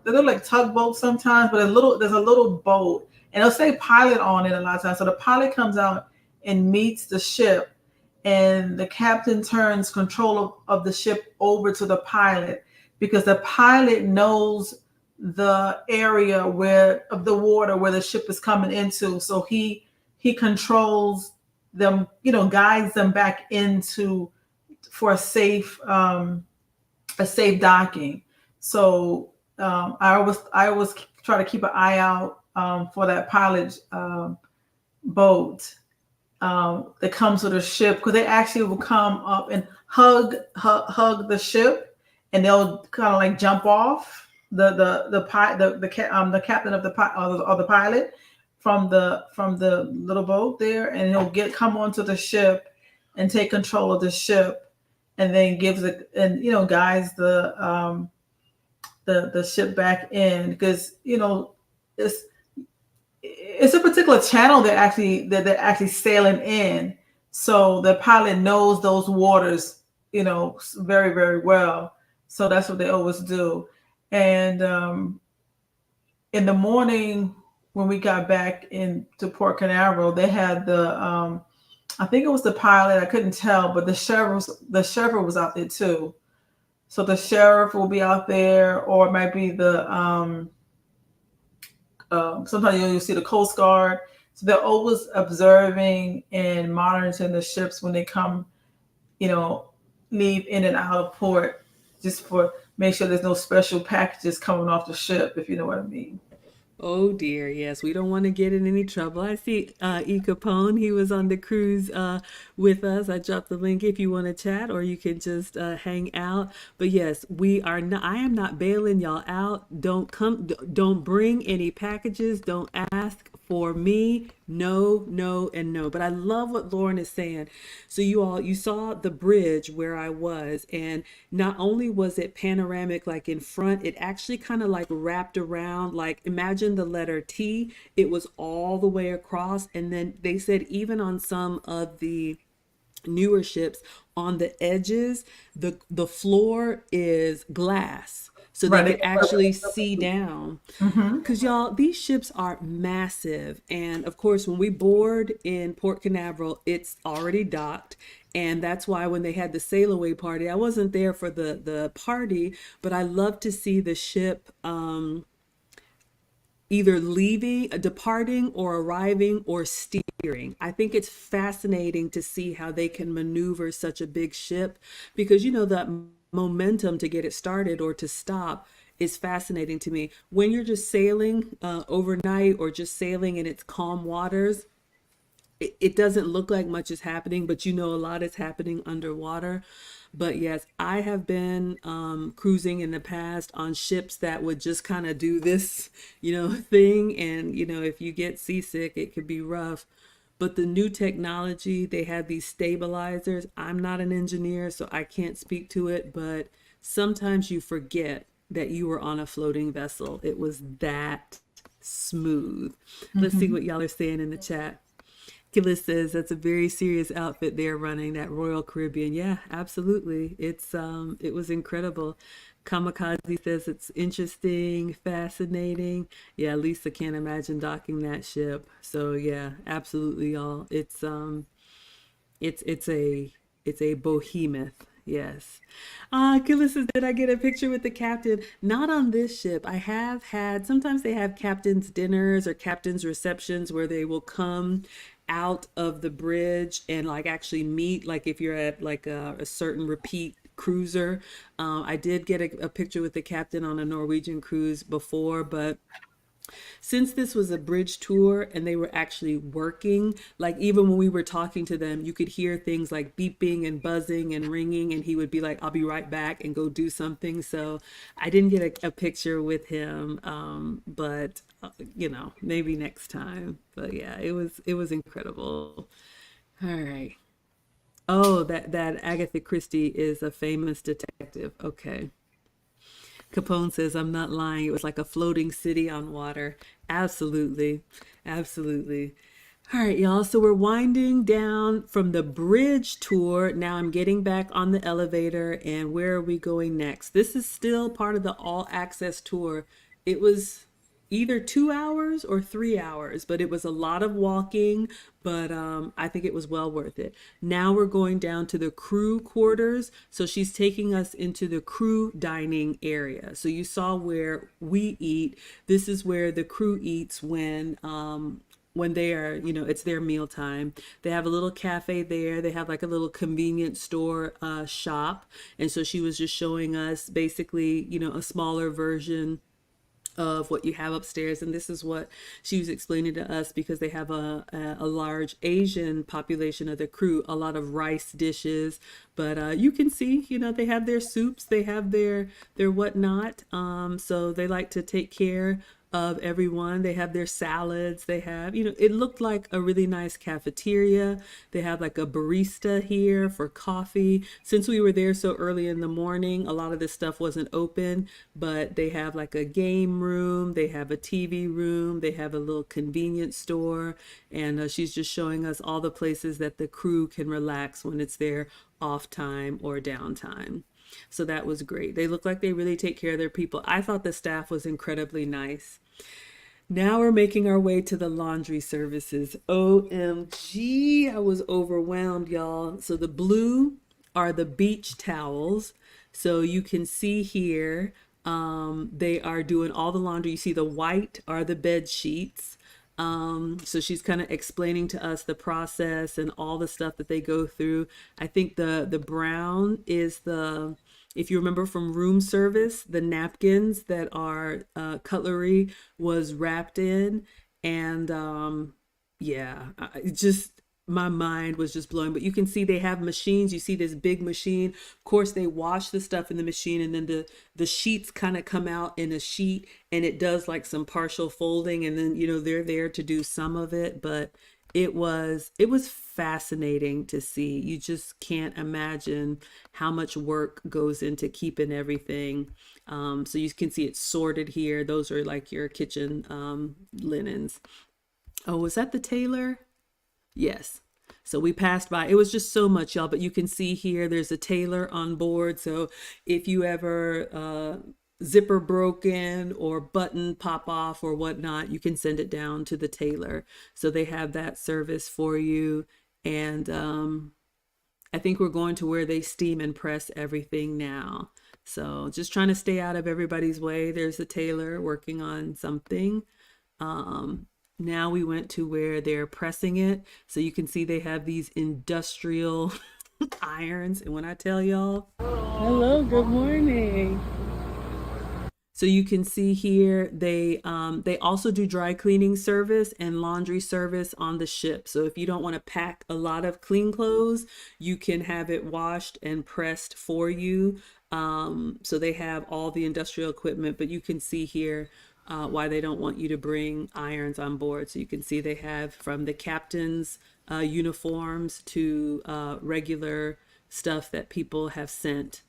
look like tugboats sometimes, but there's a little boat, and it'll say pilot on it a lot of times. So the pilot comes out and meets the ship, and the captain turns control of the ship over to the pilot, because the pilot knows the area of the water where the ship is coming into. So he controls them, guides them back into for a safe docking. So I always try to keep an eye out for that pilot boat. that comes with a ship, because they actually will come up and hug the ship, and they'll kind of like jump off the captain of or the pilot from the little boat there, and he'll get come onto the ship and take control of the ship, and then gives it and guides the ship back in, because it's it's a particular channel that they're actually sailing in, so the pilot knows those waters, very very well. So that's what they always do. And in the morning when we got back into Port Canaveral, they had I think it was the pilot. I couldn't tell, but the sheriff was out there too. So the sheriff will be out there, or it might be sometimes you'll see the Coast Guard. So they're always observing and monitoring the ships when they come, you know, leave in and out of port, just for make sure there's no special packages coming off the ship, if you know what I mean. Oh dear, yes, we don't want to get in any trouble. I see E. Capone, he was on the cruise with us. I dropped the link if you want to chat, or you can just hang out. But yes, we are not, I am not bailing y'all out. Don't bring any packages. Don't ask for me. No, no, and no. But I love what Lauren is saying. So you saw the bridge where I was, and not only was it panoramic like in front, it actually kind of like wrapped around, like imagine the letter T, it was all the way across. And then they said even on some of the newer ships, on the edges, the floor is glass so they Right. could actually see down. Mm-hmm. Because y'all, these ships are massive. And of course, when we board in Port Canaveral, it's already docked. And that's why when they had the sail away party, I wasn't there for the party, but I love to see the ship either leaving, departing, or arriving, or steering. I think it's fascinating to see how they can maneuver such a big ship, because that momentum to get it started or to stop is fascinating to me. When you're just sailing overnight, or just sailing in its calm waters, it doesn't look like much is happening, but a lot is happening underwater. But yes, I have been cruising in the past on ships that would just kind of do this, thing. And, if you get seasick, it could be rough. But the new technology, they have these stabilizers. I'm not an engineer, so I can't speak to it, but sometimes you forget that you were on a floating vessel. It was that smooth. Let's see Mm-hmm. what y'all are saying in the chat. Killa says that's a very serious outfit they're running, that Royal Caribbean. Yeah, absolutely. It was incredible. Kamikaze says it's interesting, fascinating. Yeah, Lisa can't imagine docking that ship. So yeah, absolutely, y'all. It's a behemoth. Yes. Killa says, did I get a picture with the captain? Not on this ship. I have had, sometimes they have captain's dinners or captain's receptions where they will come out of the bridge and like actually meet, like if you're at like a certain repeat cruiser. I did get a picture with the captain on a Norwegian cruise before, but since this was a bridge tour and they were actually working, like even when we were talking to them, you could hear things like beeping and buzzing and ringing, and he would be like, I'll be right back, and go do something. So I didn't get a picture with him, but maybe next time. But yeah, it was incredible. All right. Oh, that Agatha Christie is a famous detective. Okay. Capone says, I'm not lying. It was like a floating city on water. Absolutely. Absolutely. All right, y'all. So we're winding down from the bridge tour. Now I'm getting back on the elevator. And where are we going next? This is still part of the all access tour. It was either 2 hours or 3 hours, but it was a lot of walking, but I think it was well worth it. Now we're going down to the crew quarters. So she's taking us into the crew dining area. So you saw where we eat. This is where the crew eats when they are, it's their meal time. They have a little cafe there. They have like a little convenience store shop. And so she was just showing us basically, a smaller version of what you have upstairs. And this is what she was explaining to us, because they have a large Asian population of the crew, a lot of rice dishes. But you can see, they have their soups, they have their whatnot. So they like to take care of everyone. They have their salads. They have, it looked like a really nice cafeteria. They have like a barista here for coffee. Since we were there so early in the morning, a lot of this stuff wasn't open, but they have like a game room. They have a TV room. They have a little convenience store. And she's just showing us all the places that the crew can relax when it's their off time or downtime. So that was great. They look like they really take care of their people. I thought the staff was incredibly nice. Now we're making our way to the laundry services. OMG, I was overwhelmed, y'all. So the blue are the beach towels. So you can see here, they are doing all the laundry. You see the white are the bed sheets. So she's kind of explaining to us the process and all the stuff that they go through. I think the brown is if you remember from room service, the napkins that are cutlery was wrapped in. And yeah, just my mind was just blowing. But you can see they have machines. You see this big machine. Of course, they wash the stuff in the machine, and then the sheets kind of come out in a sheet, and it does like some partial folding, and then they're there to do some of it. But it was fascinating to see. You just can't imagine how much work goes into keeping everything. So you can see it's sorted here. Those are like your kitchen linens. Oh, was that the tailor? Yes. So we passed by. It was just so much, y'all. But you can see here, there's a tailor on board. So if you ever zipper broken or button pop off or whatnot, you can send it down to the tailor. So they have that service for you. And I think we're going to where they steam and press everything now. So just trying to stay out of everybody's way. There's a tailor working on something. Now we went to where they're pressing it. So you can see they have these industrial irons. And when I tell y'all, hello, good morning. So you can see here, they also do dry cleaning service and laundry service on the ship. So if you don't want to pack a lot of clean clothes, you can have it washed and pressed for you. So they have all the industrial equipment, but you can see here why they don't want you to bring irons on board. So you can see they have from the captain's uniforms to regular stuff that people have sent,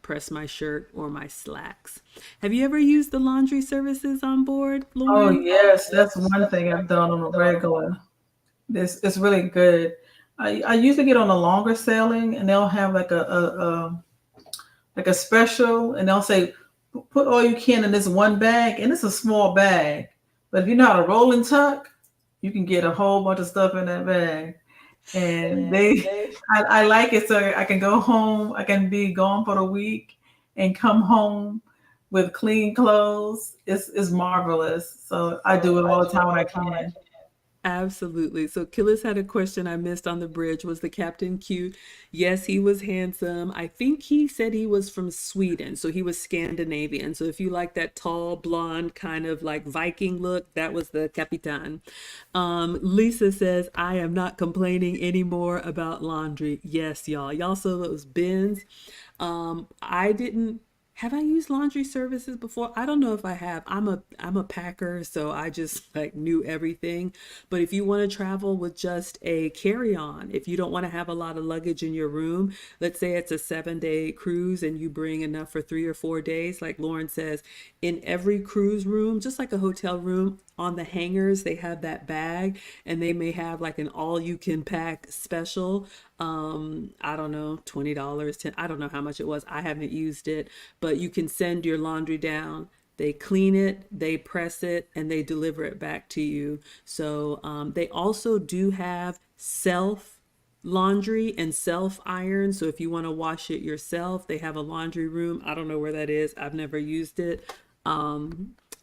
press my shirt or my slacks. Have you ever used the laundry services on board, Oh Lauren? yes, that's one thing I've done on a regular. This it's really good. I usually get on a longer sailing, and they'll have like a special, and they'll say put all you can in this one bag, and it's a small bag. But if you know how to roll and tuck, you can get a whole bunch of stuff in that bag. And I like it, so I can go home. I can be gone for the week and come home with clean clothes. It's marvelous. So I do it all the time when I can. Absolutely. So Killis had a question I missed on the bridge. Was the captain cute? Yes, he was handsome. I think he said he was from Sweden, so he was Scandinavian. So if you like that tall, blonde kind of like Viking look, that was the Capitan. Lisa says, I am not complaining anymore about laundry. Yes, y'all. Y'all saw those bins. I didn't have I used laundry services before? I don't know if I have. I'm a packer, so I just like knew everything. But if you want to travel with just a carry-on, if you don't want to have a lot of luggage in your room, let's say it's a 7-day cruise and you bring enough for 3 or 4 days, like Lauren says, in every cruise room, just like a hotel room, on the hangers, they have that bag, and they may have like an all you can pack special. I don't know, $20, 10, I don't know how much it was. I haven't used it, but you can send your laundry down. They clean it, they press it, and they deliver it back to you. So they also do have self laundry and self iron. So if you want to wash it yourself, they have a laundry room. I don't know where that is. I've never used it.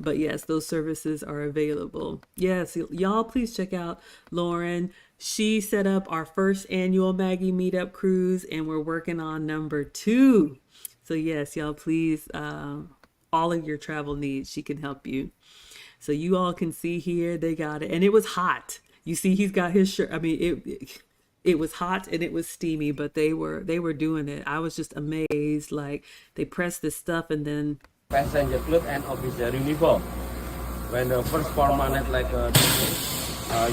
But yes, those services are available. Yes, y'all please check out Lauren. She set up our first annual Maggie Meetup cruise, and we're working on number 2. So yes, y'all please all of your travel needs. She can help you. So you all can see here, they got it. And it was hot. You see, he's got his shirt. I mean, it was hot and it was steamy, but they were doing it. I was just amazed. Like they pressed this stuff and then Passenger clothes and officer uniform. When the first permanent like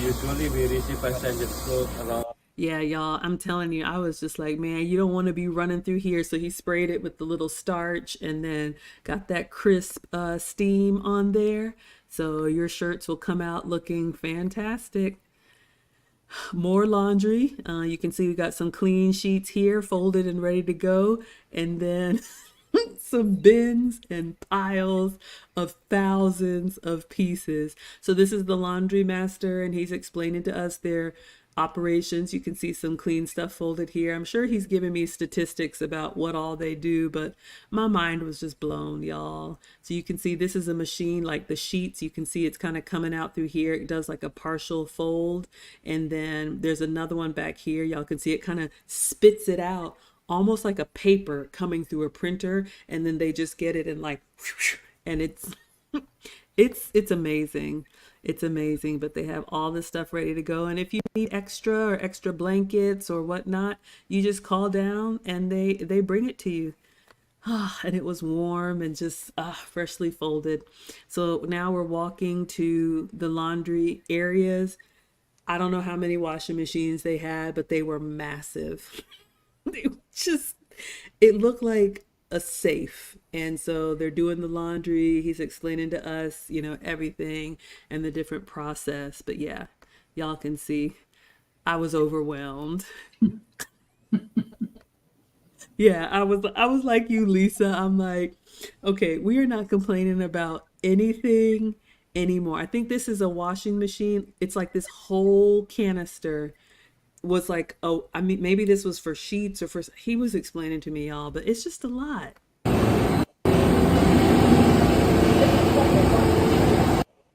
usually we receive passenger clothes around. yeah, y'all, I'm telling you, I was just like, man, you don't want to be running through here. So he sprayed it with the little starch and then got that crisp steam on there. So your shirts will come out looking fantastic. More laundry. You can see we got some clean sheets here, folded and ready to go. And then some bins and piles of thousands of pieces. So this is the laundry master, and he's explaining to us their operations. You can see some clean stuff folded here. I'm sure he's giving me statistics about what all they do, but my mind was just blown, y'all. So you can see this is a machine like the sheets. You can see it's kind of coming out through here. It does like a partial fold. And then there's another one back here. Y'all can see it kind of spits it out almost like a paper coming through a printer, and then they just get it and like and it's amazing. It's amazing, but they have all this stuff ready to go. And if you need extra or extra blankets or whatnot, you just call down and they bring it to you. And it was warm and just freshly folded. So now we're walking to the laundry areas. I don't know how many washing machines they had, but they were massive. They just, it looked like a safe. And so they're doing the laundry. He's explaining to us, everything and the different process. But yeah, y'all can see I was overwhelmed. Yeah, I was like you, Lisa. I'm like, okay, we are not complaining about anything anymore. I think this is a washing machine. It's like this whole canister was like, oh, I mean, maybe this was for sheets or for, he was explaining to me, y'all, but it's just a lot.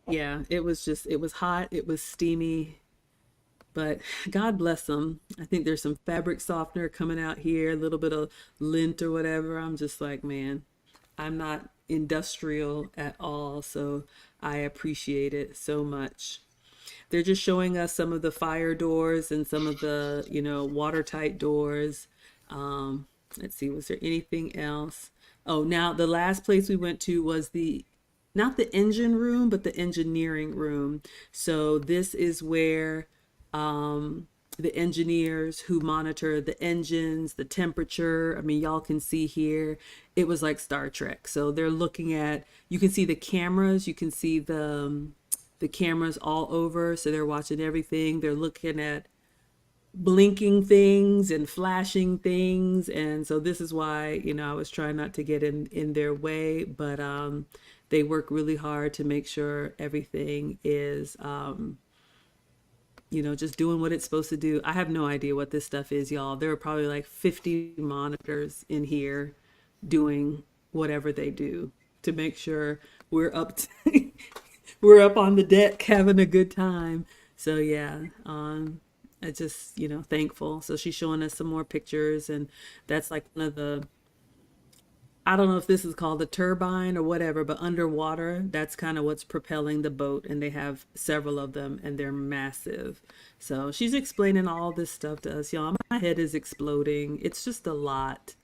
Yeah, it was hot, it was steamy, but God bless them. I think there's some fabric softener coming out here, a little bit of lint or whatever. I'm just like, man, I'm not industrial at all, so I appreciate it so much. They're just showing us some of the fire doors and some of the, watertight doors. Let's see, was there anything else? Oh, now the last place we went to was not the engine room, but the engineering room. So this is where the engineers who monitor the engines, the temperature. I mean, y'all can see here, it was like Star Trek. So they're looking at, you can see the cameras, you can see the cameras all over. So they're watching everything. They're looking at blinking things and flashing things. And so this is why, I was trying not to get in their way, but they work really hard to make sure everything is just doing what it's supposed to do. I have no idea what this stuff is, y'all. There are probably like 50 monitors in here doing whatever they do to make sure we're up to, we're up on the deck having a good time. So yeah, I just, thankful. So she's showing us some more pictures, and that's like one of the, I don't know if this is called a turbine or whatever, but underwater, that's kind of what's propelling the boat. And they have several of them and they're massive. So she's explaining all this stuff to us, y'all. My head is exploding. It's just a lot.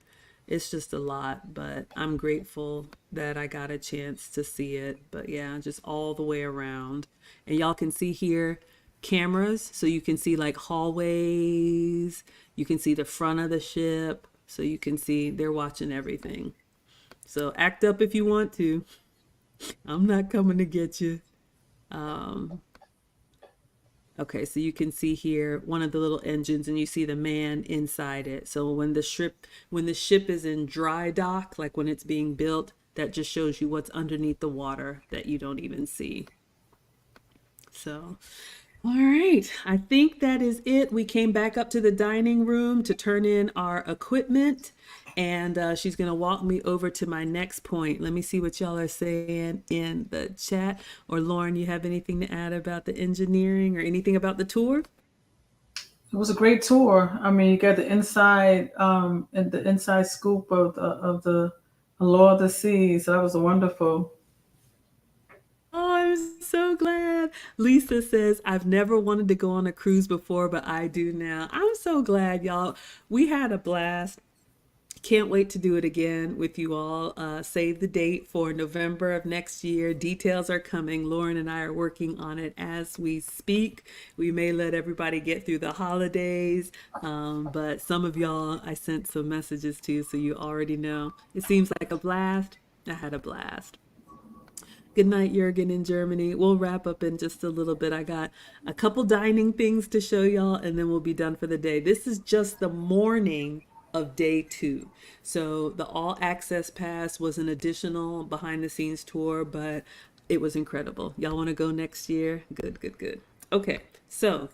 It's just a lot, but I'm grateful that I got a chance to see it. But yeah, just all the way around. And y'all can see here cameras. So you can see like hallways. You can see the front of the ship. So you can see they're watching everything. So act up if you want to. I'm not coming to get you. Okay, so you can see here one of the little engines, and you see the man inside it. So when the ship is in dry dock, like when it's being built, that just shows you what's underneath the water that you don't even see. So all right, I think that is it. We came back up to the dining room to turn in our equipment, and she's going to walk me over to my next point. Let me see what y'all are saying in the chat. Or Lauren, you have anything to add about the engineering or anything about the tour? It was a great tour. I mean, you got the inside and the inside scoop of Allure of the Sea. So that was wonderful. Oh, I'm so glad. Lisa says, I've never wanted to go on a cruise before, but I do now. I'm so glad, y'all. We had a blast. Can't wait to do it again with you all. Save the date for November of next year. Details are coming. Lauren and I are working on it as we speak. We may let everybody get through the holidays, but some of y'all I sent some messages to, so you already know. It seems like a blast. I had a blast. Good night, Jurgen in Germany. We'll wrap up in just a little bit. I got a couple dining things to show y'all, and then we'll be done for the day. This is just the morning of day 2. So the all access pass was an additional behind the scenes tour, but it was incredible. Y'all want to go next year? Good, good, good. Okay, so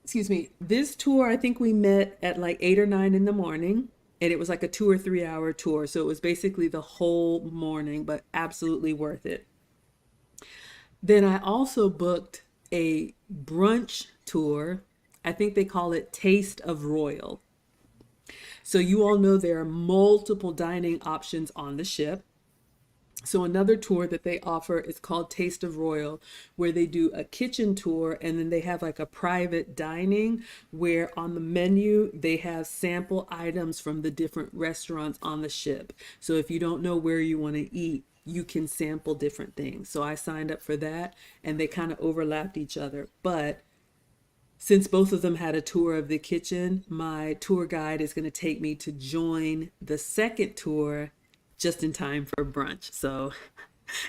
excuse me, this tour, I think we met at like 8 or 9 in the morning, and it was like a 2 or 3 hour tour. So it was basically the whole morning, but absolutely worth it. Then I also booked a brunch tour. I think they call it Taste of Royal. So you all know there are multiple dining options on the ship. So another tour that they offer is called Taste of Royal, where they do a kitchen tour and then they have like a private dining where on the menu they have sample items from the different restaurants on the ship. So if you don't know where you want to eat, you can sample different things. So I signed up for that and they kind of overlapped each other. But since both of them had a tour of the kitchen, my tour guide is going to take me to join the second tour just in time for brunch. So,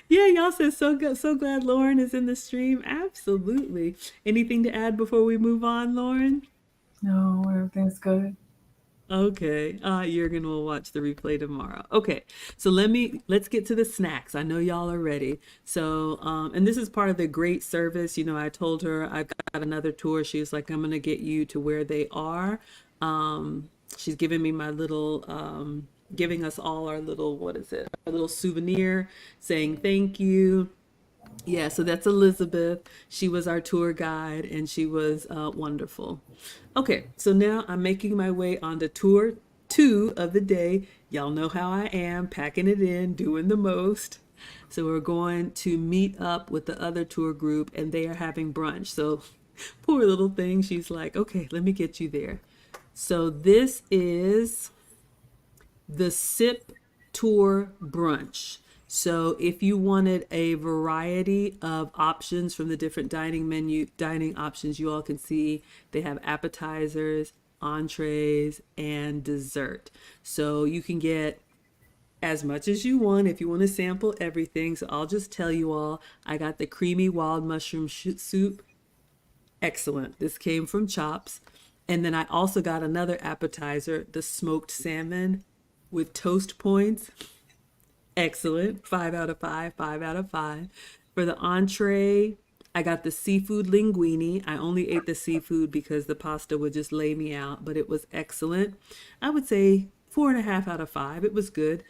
yeah, y'all said so good. So glad Lauren is in the stream. Absolutely. Anything to add before we move on, Lauren? No, everything's good. Okay. Jurgen will watch the replay tomorrow. Okay. So let's get to the snacks. I know y'all are ready. So, and this is part of the great service. You know, I told her I've got another tour. She was like, I'm gonna get you to where they are. She's giving me my little giving us all our little, what is it? Our little souvenir saying thank you. Yeah, so that's Elizabeth. She was our tour guide and she was wonderful. Okay, so now I'm making my way on to tour 2 of the day. Y'all know how I am, packing it in, doing the most. So we're going to meet up with the other tour group and they are having brunch. So poor little thing, she's like, okay, let me get you there. So this is the SIP Tour Brunch. So if you wanted a variety of options from the different dining options, you all can see they have appetizers, entrees, and dessert. So you can get as much as you want if you want to sample everything. So I'll just tell you all, I got the creamy wild mushroom soup. Excellent. This came from Chops. And then I also got another appetizer, the smoked salmon with toast points. Excellent. 5 out of 5, 5 out of 5. For the entree, I got the seafood linguine. I only ate the seafood because the pasta would just lay me out, but it was excellent. I would say 4.5 out of 5. It was good.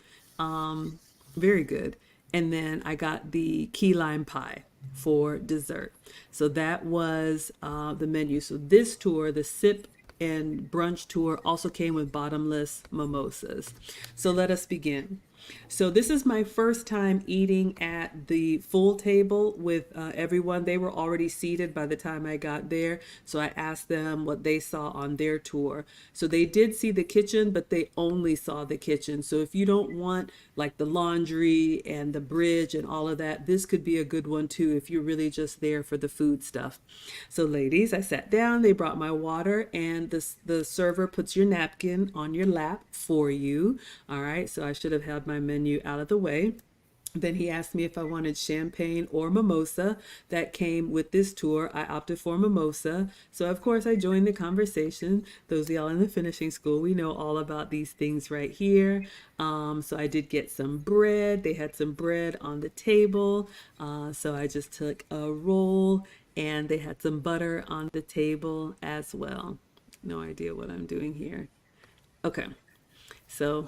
Very good. And then I got the key lime pie for dessert. So that was the menu. So this tour, the sip and brunch tour, also came with bottomless mimosas. So let us begin. So this is my first time eating at the full table with everyone. They were already seated by the time I got there. So I asked them what they saw on their tour. So they did see the kitchen, but they only saw the kitchen. So if you don't want like the laundry and the bridge and all of that, this could be a good one too if you're really just there for the food stuff. So ladies, I sat down, they brought my water, and the server puts your napkin on your lap for you. All right, so I should have had my menu out of the way. Then he asked me if I wanted champagne or mimosa. That came with this tour. I opted for mimosa. So, of course, I joined the conversation. Those of y'all in the finishing school, we know all about these things right here. So I did get some bread. They had some bread on the table. So I just took a roll, and they had some butter on the table as well. No idea what I'm doing here. Okay. So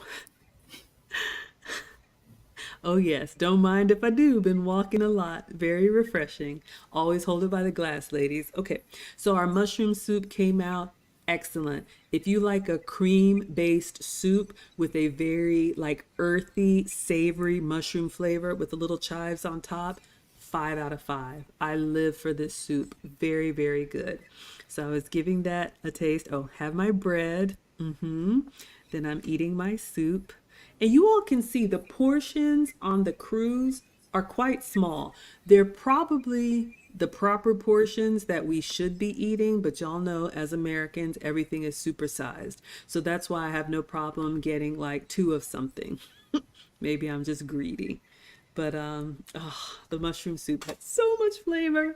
oh, yes. Don't mind if I do. Been walking a lot. Very refreshing. Always hold it by the glass, ladies. Okay. So our mushroom soup came out excellent. If you like a cream-based soup with a very like earthy, savory mushroom flavor with the little chives on top, 5 out of 5. I live for this soup. Very, very good. So I was giving that a taste. Oh, have my bread. Then I'm eating my soup. And you all can see the portions on the cruise are quite small. They're probably the proper portions that we should be eating, but y'all know as Americans, everything is supersized. So that's why I have no problem getting like 2 of something. Maybe I'm just greedy. But the mushroom soup had so much flavor.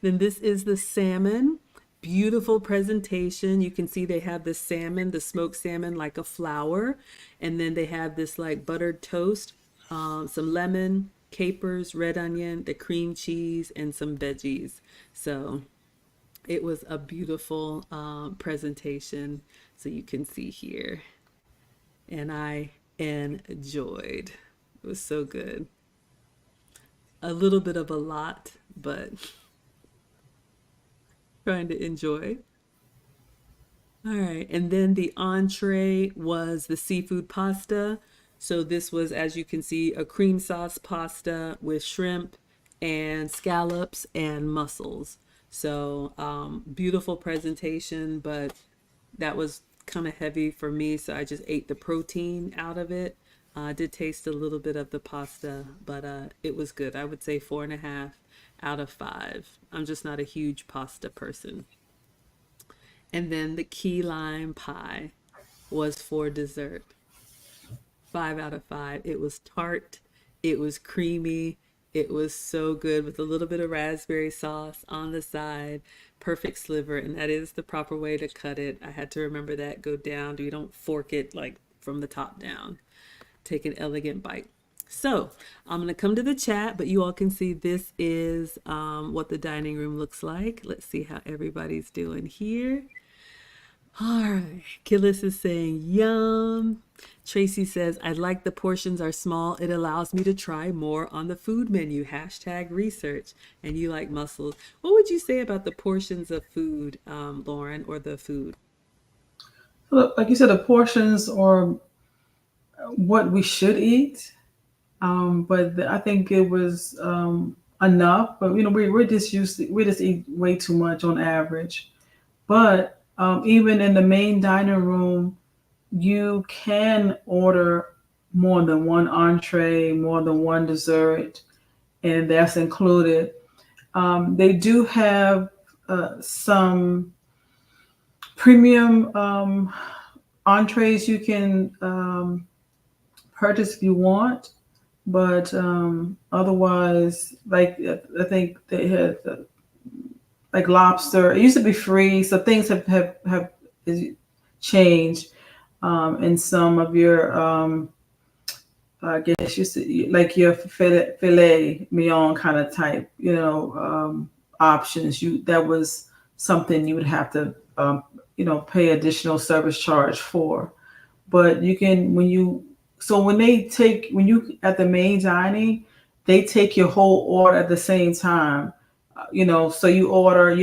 Then this is the salmon. Beautiful presentation. You can see they have the salmon, the smoked salmon, like a flower. And then they have this like buttered toast, some lemon, capers, red onion, the cream cheese, and some veggies. So it was a beautiful presentation. So you can see here. And I enjoyed. It was so good. A little bit of a lot, but trying to enjoy. All right, and then the entree was the seafood pasta. So this was, as you can see, a cream sauce pasta with shrimp and scallops and mussels. So beautiful presentation, but that was kind of heavy for me, so I just ate the protein out of it. I did taste a little bit of the pasta, but it was good. I would say 4.5 out of 5. I'm just not a huge pasta person. And then the key lime pie was for dessert. 5 out of 5. It was tart. It was creamy. It was so good with a little bit of raspberry sauce on the side. Perfect sliver. And that is the proper way to cut it. I had to remember that. Go down. You don't fork it like from the top down. Take an elegant bite. So I'm going to come to the chat, but you all can see this is what the dining room looks like. Let's see how everybody's doing here. All right. Killis is saying, yum. Tracy says, I like the portions are small. It allows me to try more on the food menu. #research. And you like mussels. What would you say about the portions of food, Lauren, or the food? Like you said, the portions are what we should eat. But I think it was enough. But we just eat way too much on average. But even in the main dining room, you can order more than one entree, more than one dessert, and that's included. They do have some premium entrees you can purchase if you want, but otherwise, like I think they had like lobster. It used to be free, so things have changed. And some of your I guess like your filet mignon kind of type, options. That was something you would have to pay additional service charge for. But you can when you at the main dining, they take your whole order at the same time. So you order,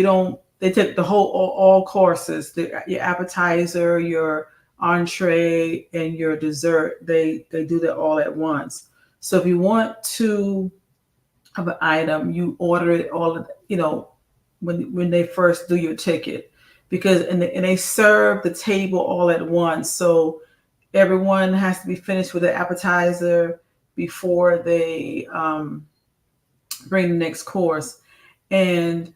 they take the whole all courses, your appetizer, your entree, and your dessert. They do that all at once. So if you want to have an item, you order it all, when they first do your ticket, because and they serve the table all at once. So everyone has to be finished with the appetizer before they bring the next course. And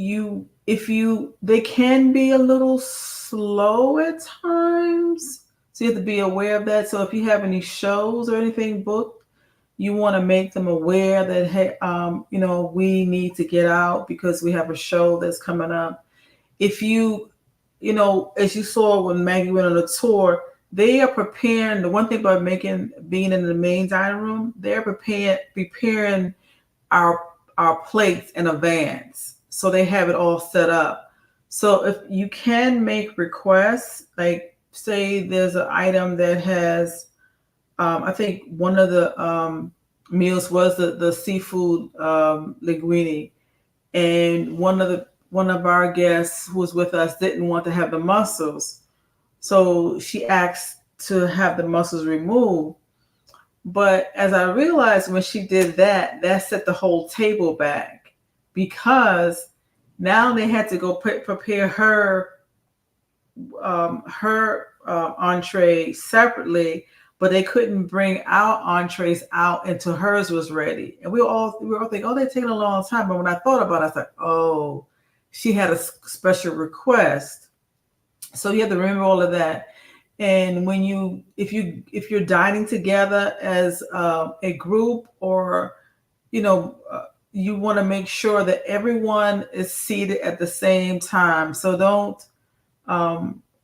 they can be a little slow at times, so you have to be aware of that. So if you have any shows or anything booked, you want to make them aware that, hey, we need to get out because we have a show that's coming up. If as you saw when Maggie went on the tour, they are preparing. The one thing about being in the main dining room, they're preparing our plates in advance. So they have it all set up. So if you can make requests, like say there's an item that has, I think one of the meals was the seafood linguine, and one of one of our guests who was with us didn't want to have the mussels. So she asked to have the mussels removed. But as I realized when she did that, that set the whole table back because now they had to go prepare her entree separately, but they couldn't bring our entrees out until hers was ready. And we were all thinking, oh, they're taking a long time. But when I thought about it, I was like, oh, she had a special request. So you have to remember all of that. And when if you're dining together as a group, or you know, you want to make sure that everyone is seated at the same time. So don't,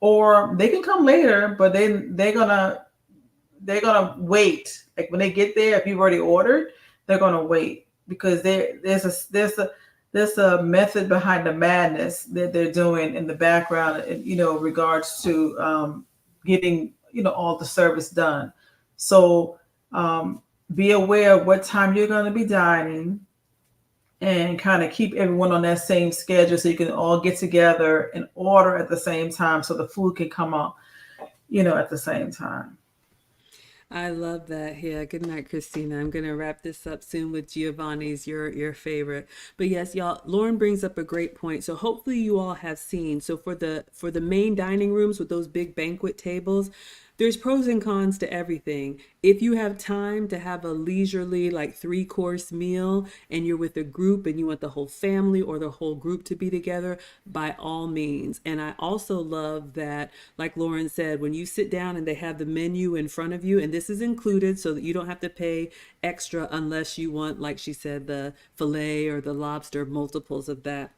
or they can come later, but they're gonna wait. Like when they get there, if you've already ordered, they're gonna wait because there's a method behind the madness that they're doing in the background, regards to getting all the service done. So be aware of what time you're going to be dining, and kind of keep everyone on that same schedule so you can all get together and order at the same time so the food can come up, at the same time. I love that. Yeah, good night, Christina. I'm gonna wrap this up soon with Giovanni's your favorite. But yes, y'all, Lauren brings up a great point. So hopefully you all have seen. So for the main dining rooms with those big banquet tables, there's pros and cons to everything. If you have time to have a leisurely like 3-course meal and you're with a group and you want the whole family or the whole group to be together, by all means. And I also love that, like Lauren said, when you sit down and they have the menu in front of you, and this is included so that you don't have to pay extra unless you want, like she said, the filet or the lobster, multiples of that.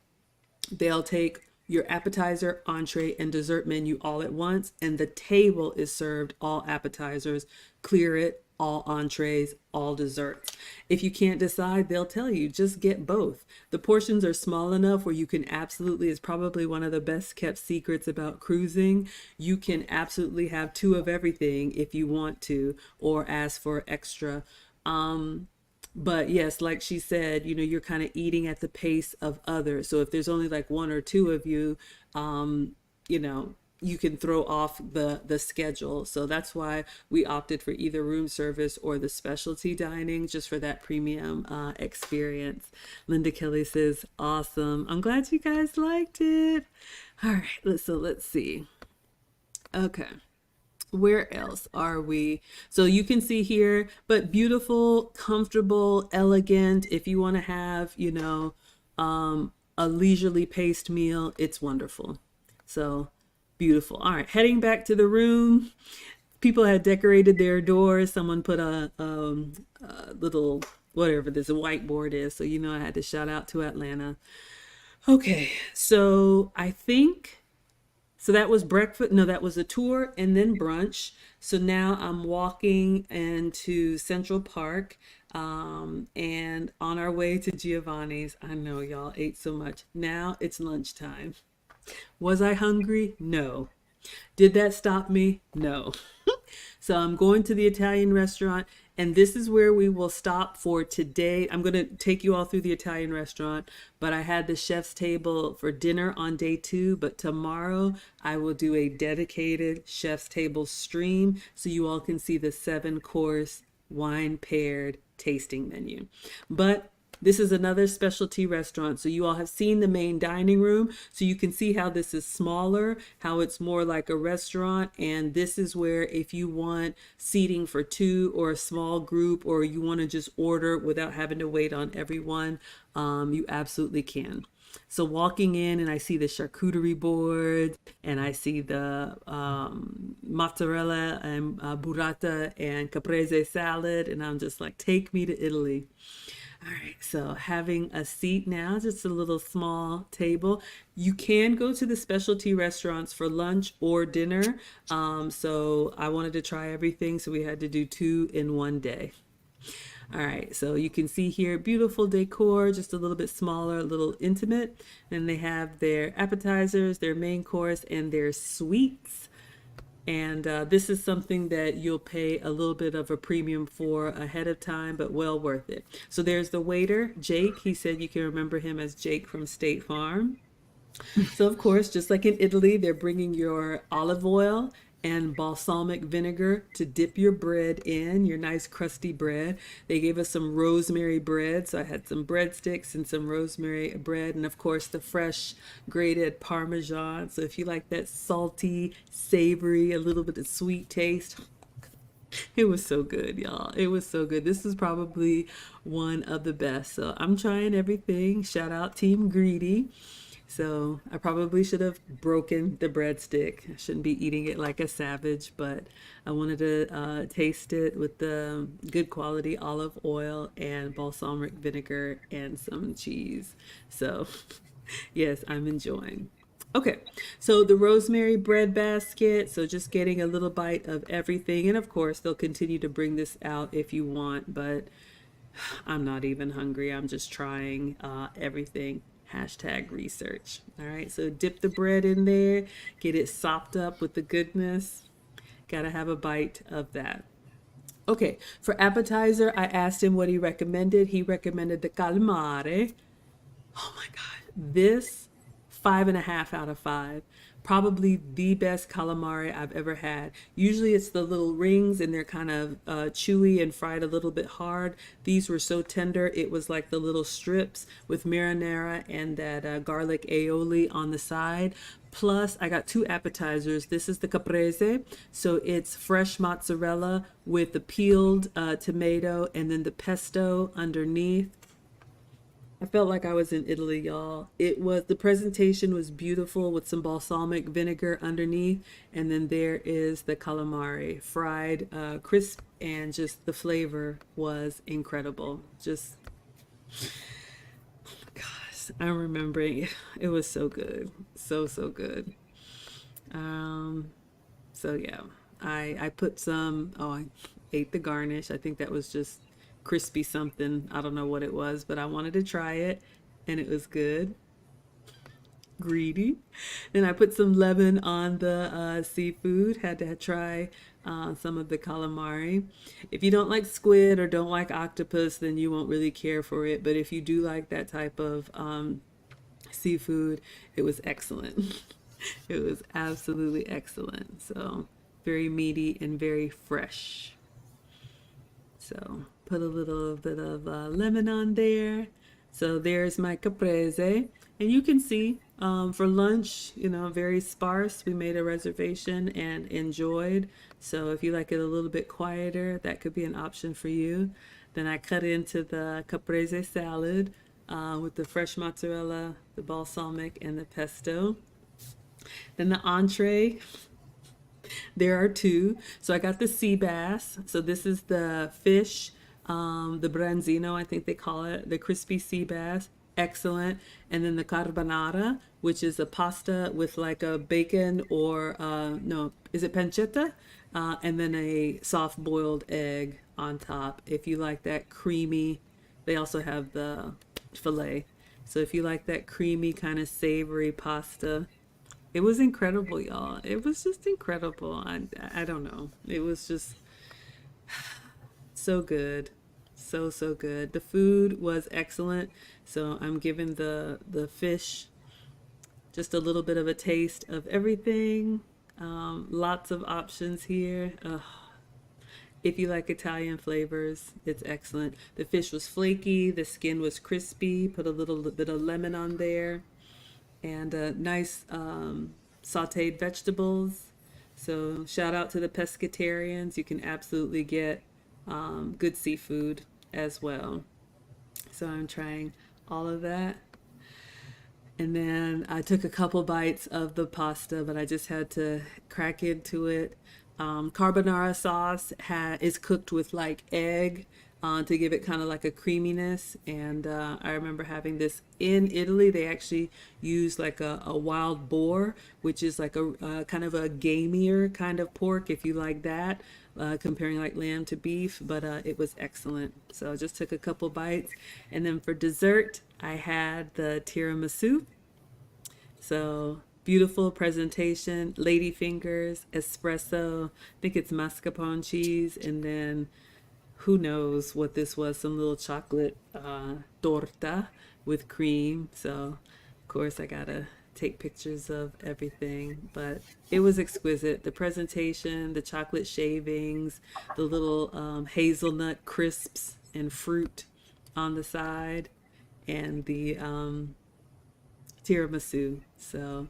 They'll take your appetizer, entree, and dessert menu all at once, and the table is served all appetizers, clear it, all entrees, all desserts. If you can't decide, they'll tell you, just get both. The portions are small enough where you can absolutely, it's probably one of the best kept secrets about cruising. You can absolutely have 2 of everything if you want to, or ask for extra. But yes, like she said, you're kind of eating at the pace of others. So if there's only like 1 or 2 of you, you know, you can throw off the schedule. So that's why we opted for either room service or the specialty dining, just for that premium experience. Linda Kelly says, awesome. I'm glad you guys liked it. All right, let's see. Okay. Where else are we? So you can see here, but beautiful, comfortable, elegant. If you want to have, a leisurely paced meal, it's wonderful. So beautiful. All right, heading back to the room. People had decorated their doors. Someone put a little, whatever this whiteboard is. So, I had to shout out to Atlanta. Okay, so I think so that was breakfast. No, that was a tour and then brunch. So now I'm walking into Central Park, and on our way to Giovanni's. I know y'all ate so much. Now it's lunchtime. Was I hungry? No. Did that stop me? No. So I'm going to the Italian restaurant, and this is where we will stop for today. I'm going to take you all through the Italian restaurant, but I had the chef's table for dinner on day 2, but tomorrow I will do a dedicated chef's table stream so you all can see the 7-course wine paired tasting menu. But this is another specialty restaurant. So you all have seen the main dining room. So you can see how this is smaller, how it's more like a restaurant. And this is where if you want seating for 2 or a small group, or you want to just order without having to wait on everyone, you absolutely can. So walking in, and I see the charcuterie board, and I see the mozzarella and burrata and caprese salad. And I'm just like, take me to Italy. All right, so having a seat now, just a little small table. You can go to the specialty restaurants for lunch or dinner. So I wanted to try everything, so we had to do 2 in one day. All right, so you can see here, beautiful decor, just a little bit smaller, a little intimate. And they have their appetizers, their main course, and their sweets. And this is something that you'll pay a little bit of a premium for ahead of time, but well worth it. So there's the waiter, Jake. He said you can remember him as Jake from State Farm. So, of course, just like in Italy, they're bringing your olive oil and balsamic vinegar to dip your bread in, your nice crusty bread. They gave us some rosemary bread. So, I had some breadsticks and some rosemary bread, and of course, the fresh grated Parmesan. So, if you like that salty, savory, a little bit of sweet taste, it was so good, y'all. It was so good. This is probably one of the best. So I'm trying everything. Shout out Team Greedy. So I probably should have broken the breadstick. I shouldn't be eating it like a savage, but I wanted to taste it with the good quality olive oil and balsamic vinegar and some cheese. So yes, I'm enjoying. Okay, so the rosemary bread basket. So just getting a little bite of everything. And of course, they'll continue to bring this out if you want, but I'm not even hungry. I'm just trying everything. Hashtag research. All right, so dip the bread in there, get it sopped up with the goodness. Gotta have a bite of that. Okay, for appetizer, I asked him what he recommended. He recommended the calamare. Oh my God. This 5.5 out of 5. Probably the best calamari I've ever had. Usually it's the little rings and they're kind of chewy and fried a little bit hard. These were so tender. It was like the little strips with marinara and that garlic aioli on the side. Plus, I got two appetizers. This is the caprese. So it's fresh mozzarella with the peeled tomato and then the pesto underneath. I felt like I was in Italy, y'all. The presentation was beautiful with some balsamic vinegar underneath, and then there is the calamari, fried, crisp, and just the flavor was incredible. Just, gosh, I'm remembering it was so good, so good. Um, so yeah, I put some. Oh, I ate the garnish. I think that was just crispy something. I don't know what it was, but I wanted to try it, and it was good. Greedy. Then I put some lemon on the seafood. Had to try some of the calamari. If you don't like squid or don't like octopus, then you won't really care for it. But if you do like that type of seafood, it was excellent. It was absolutely excellent. So very meaty and very fresh. So put a little bit of lemon on there. So there's my caprese. And you can see for lunch, very sparse. We made a reservation and enjoyed. So if you like it a little bit quieter, that could be an option for you. Then I cut into the caprese salad with the fresh mozzarella, the balsamic, and the pesto. Then the entree, there are two. So I got the sea bass. So this is the fish, the branzino, I think they call it, the crispy sea bass. Excellent. And then the carbonara, which is a pasta with like a bacon or, no, is it pancetta? And then a soft boiled egg on top. If you like that creamy, they also have the filet. So if you like that creamy kind of savory pasta, it was incredible, y'all. It was just incredible. I don't know. It was just so good. So good. The food was excellent. So I'm giving the fish just a little bit of a taste of everything. Lots of options here. If you like Italian flavors, it's excellent. The fish was flaky, the skin was crispy. Put a little bit of lemon on there, and nice sauteed vegetables. So shout out to the pescatarians. You can absolutely get good seafood as well. So I'm trying all of that. And then I took a couple bites of the pasta, but I just had to crack into it. Carbonara sauce is cooked with like egg to give it kind of like a creaminess. And I remember having this in Italy. They actually use like a wild boar, which is like a kind of a gamier kind of pork, if you like that, comparing like lamb to beef. But it was excellent. So I just took a couple bites. And then for dessert, I had the tiramisu. So beautiful presentation, lady fingers, espresso. I think it's mascarpone cheese, and then who knows what this was, some little chocolate torta with cream. So of course I gotta take pictures of everything, but it was exquisite. The presentation, the chocolate shavings, the little hazelnut crisps and fruit on the side, and the tiramisu. So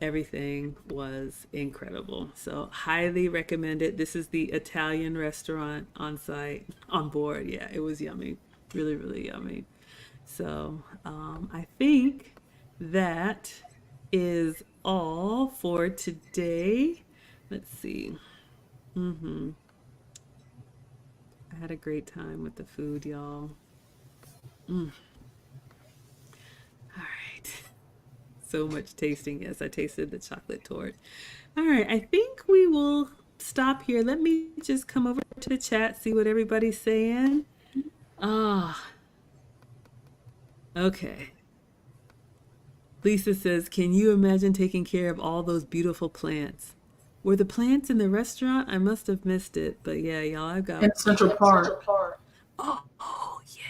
everything was incredible. So highly recommend it. This is the Italian restaurant on site, on board. Yeah, it was yummy. Really, really yummy. So I think that is all for today. Let's see. I had a great time with the food, y'all. All right. So much tasting. Yes, I tasted the chocolate torte. All right, I think we will stop here. Let me just come over to the chat, see what everybody's saying. Ah, okay. Lisa says, can you imagine taking care of all those beautiful plants? Were the plants in the restaurant? I must have missed it. But yeah, y'all, I've got. In Central Park. Oh, yeah.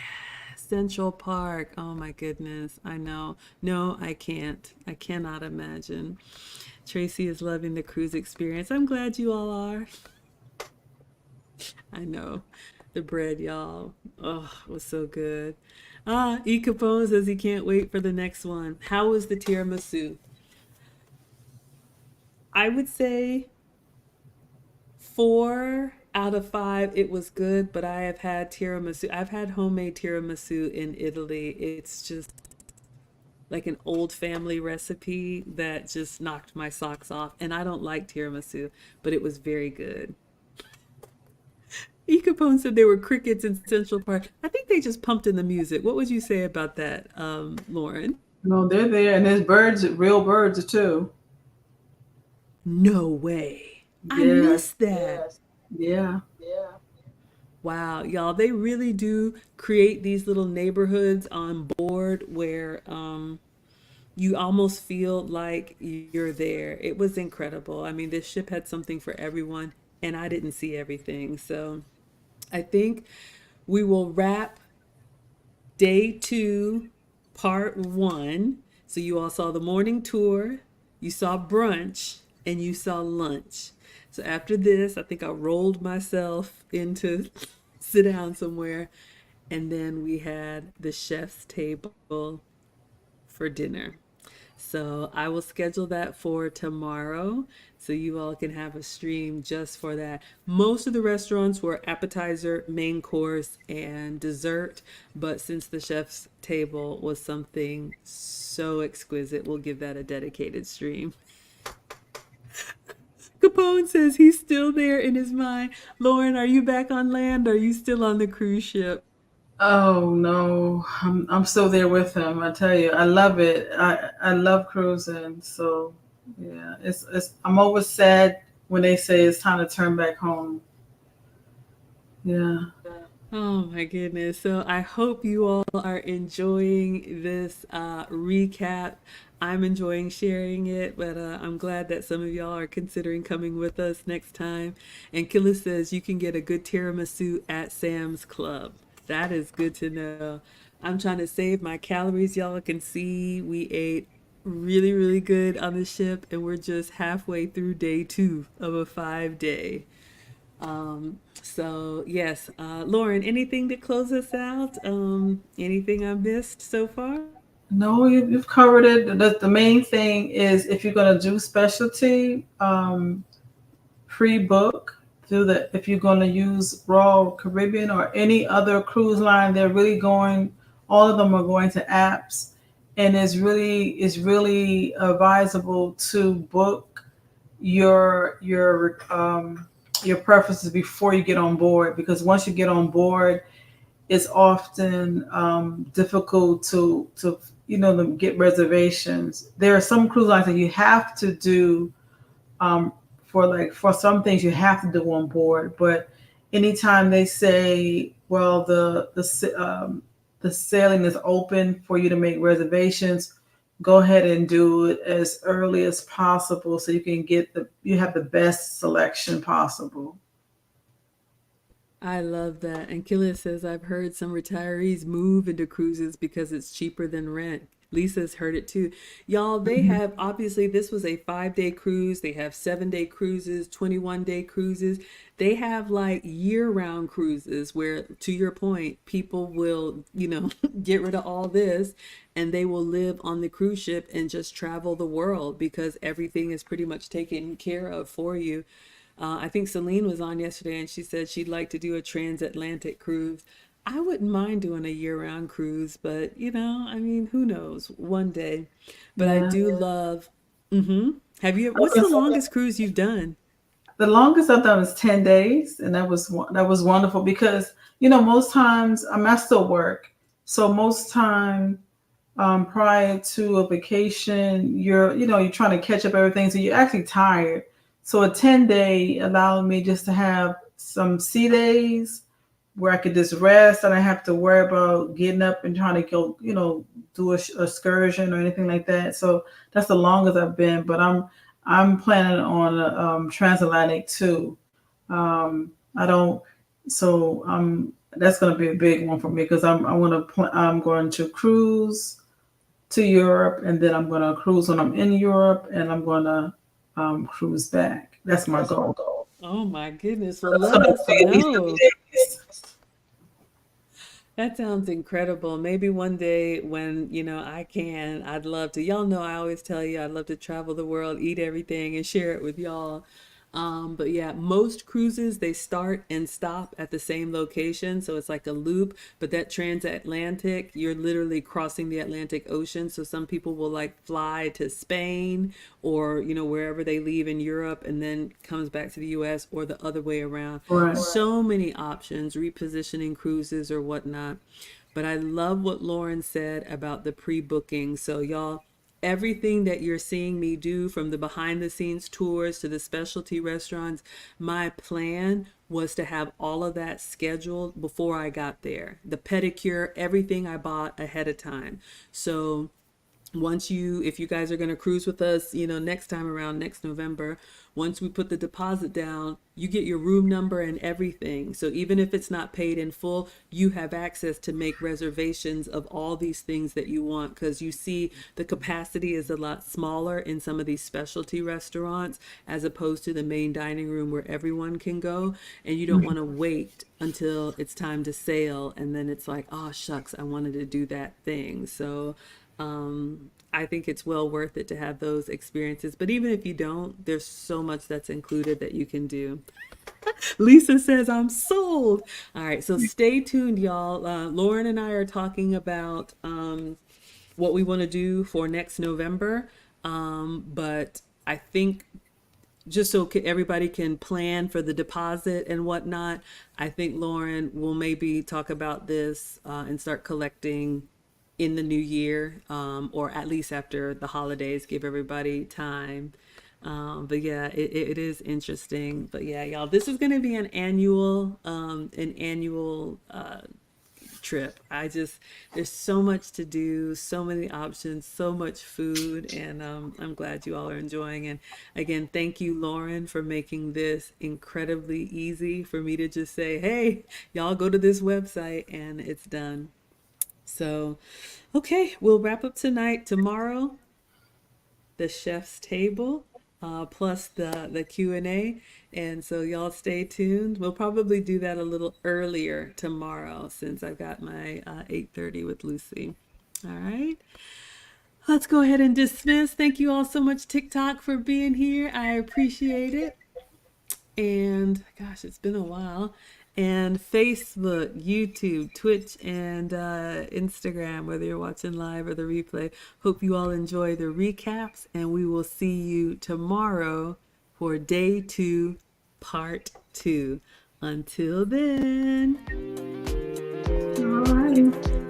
Central Park. Oh my goodness. I know. No, I can't. I cannot imagine. Tracy is loving the cruise experience. I'm glad you all are. I know. The bread, y'all. Oh, was so good. E. Capone says he can't wait for the next one. How was the tiramisu? I would say 4 out of 5. It was good, but I have had tiramisu. I've had homemade tiramisu in Italy. It's just like an old family recipe that just knocked my socks off. And I don't like tiramisu, but it was very good. E. Capone said there were crickets in Central Park. I think they just pumped in the music. What would you say about that, Lauren? No, they're there, and there's birds, real birds too. No way. I Yes, missed that. yeah. Wow, y'all, they really do create these little neighborhoods on board where you almost feel like you're there. It was incredible. I mean, this ship had something for everyone, and I didn't see everything. So I think we will wrap day 2, part 1. So you all saw the morning tour, you saw brunch, and you saw lunch. So after this, I think I rolled myself into sit down somewhere, and then we had the chef's table for dinner. So I will schedule that for tomorrow so you all can have a stream just for that. Most of the restaurants were appetizer, main course, and dessert, but since the chef's table was something so exquisite, we'll give that a dedicated stream. Capone says he's still there in his mind. Lauren, are you back on land? Or are you still on the cruise ship? Oh no, I'm still there with him. I tell you, I love it. I love cruising. So yeah, it's I'm always sad when they say it's time to turn back home. Yeah. Oh my goodness. So I hope you all are enjoying this recap. I'm enjoying sharing it, but I'm glad that some of y'all are considering coming with us next time. And Killa says you can get a good tiramisu at Sam's Club. That is good to know. I'm trying to save my calories. Y'all can see we ate really, really good on the ship, and we're just halfway through day 2 of a 5-day. So yes, Lauren, anything to close us out? Anything I missed so far? No, you've covered it. The main thing is if you're gonna do specialty, pre-book through the if you're going to use Royal Caribbean or any other cruise line, they're really going. All of them are going to apps, and it's really advisable to book your preferences before you get on board, because once you get on board, it's often difficult to to get reservations. There are some cruise lines that you have to do for some things you have to do on board, but anytime they say, well, the sailing is open for you to make reservations, go ahead and do it as early as possible so you can you have the best selection possible. I love that. And Killa says I've heard some retirees move into cruises because it's cheaper than rent. Lisa's heard it too. Y'all, they have, obviously, this was a 5 day cruise. They have 7 day cruises, 21 day cruises. They have like year round cruises where, to your point, people will, get rid of all this and they will live on the cruise ship and just travel the world because everything is pretty much taken care of for you. I think Celine was on yesterday and she said she'd like to do a transatlantic cruise. I wouldn't mind doing a year-round cruise, but I mean, who knows? One day. But I Yeah. do love. Have you? I was What's gonna the say longest cruise you've done? the longest I've done was 10 days, and that was wonderful because most times I still work, so most time prior to a vacation, you're trying to catch up everything, so you're actually tired. So a 10 day allowed me just to have some sea days where I could just rest and I have to worry about getting up and trying to go, do a excursion or anything like that. So that's the longest I've been. But I'm planning on a transatlantic too. I don't. So that's going to be a big one for me because I'm going to cruise to Europe, and then I'm going to cruise when I'm in Europe, and I'm going to cruise back. That's my goal. Oh my goodness. So Well, that's let going to us be at least know. 50 days. That sounds incredible. Maybe one day when, I can, I'd love to. Y'all know I always tell you I'd love to travel the world, eat everything, and share it with y'all. But yeah, most cruises they start and stop at the same location, so it's like a loop. But that transatlantic, you're literally crossing the Atlantic Ocean. So some people will like fly to Spain or wherever they leave in Europe and then comes back to the U.S. or the other way around. Right. So many options, repositioning cruises or whatnot. But I love what Lauren said about the pre-booking. So y'all, everything that you're seeing me do from the behind the scenes tours to the specialty restaurants, my plan was to have all of that scheduled before I got there. The pedicure, everything I bought ahead of time. So if you guys are going to cruise with us, next time around, next November, once we put the deposit down, you get your room number and everything. So even if it's not paid in full, you have access to make reservations of all these things that you want because you see the capacity is a lot smaller in some of these specialty restaurants as opposed to the main dining room where everyone can go. And you don't want to wait until it's time to sail and then it's like, oh shucks, I wanted to do that thing. So I think it's well worth it to have those experiences. But even if you don't, there's so much that's included that you can do. Lisa says, I'm sold. All right, so stay tuned, y'all. Lauren and I are talking about what we want to do for next November. But I think just so everybody can plan for the deposit and whatnot, I think Lauren will maybe talk about this and start collecting in the new year, or at least after the holidays, give everybody time. But yeah, it is interesting. But yeah, y'all, this is going to be an annual trip. There's so much to do, so many options, so much food, and I'm glad you all are enjoying. And again, thank you, Lauren, for making this incredibly easy for me to just say, hey, y'all go to this website and it's done. So, okay, we'll wrap up tonight. Tomorrow, the chef's table, plus the Q&A. And so y'all stay tuned. We'll probably do that a little earlier tomorrow since I've got my 8:30 with Lucy. All right. Let's go ahead and dismiss. Thank you all so much, TikTok, for being here. I appreciate it. And gosh, it's been a while. And Facebook, YouTube, Twitch, and Instagram, whether you're watching live or the replay. Hope you all enjoy the recaps, and we will see you tomorrow for day 2, part 2. Until then. All right.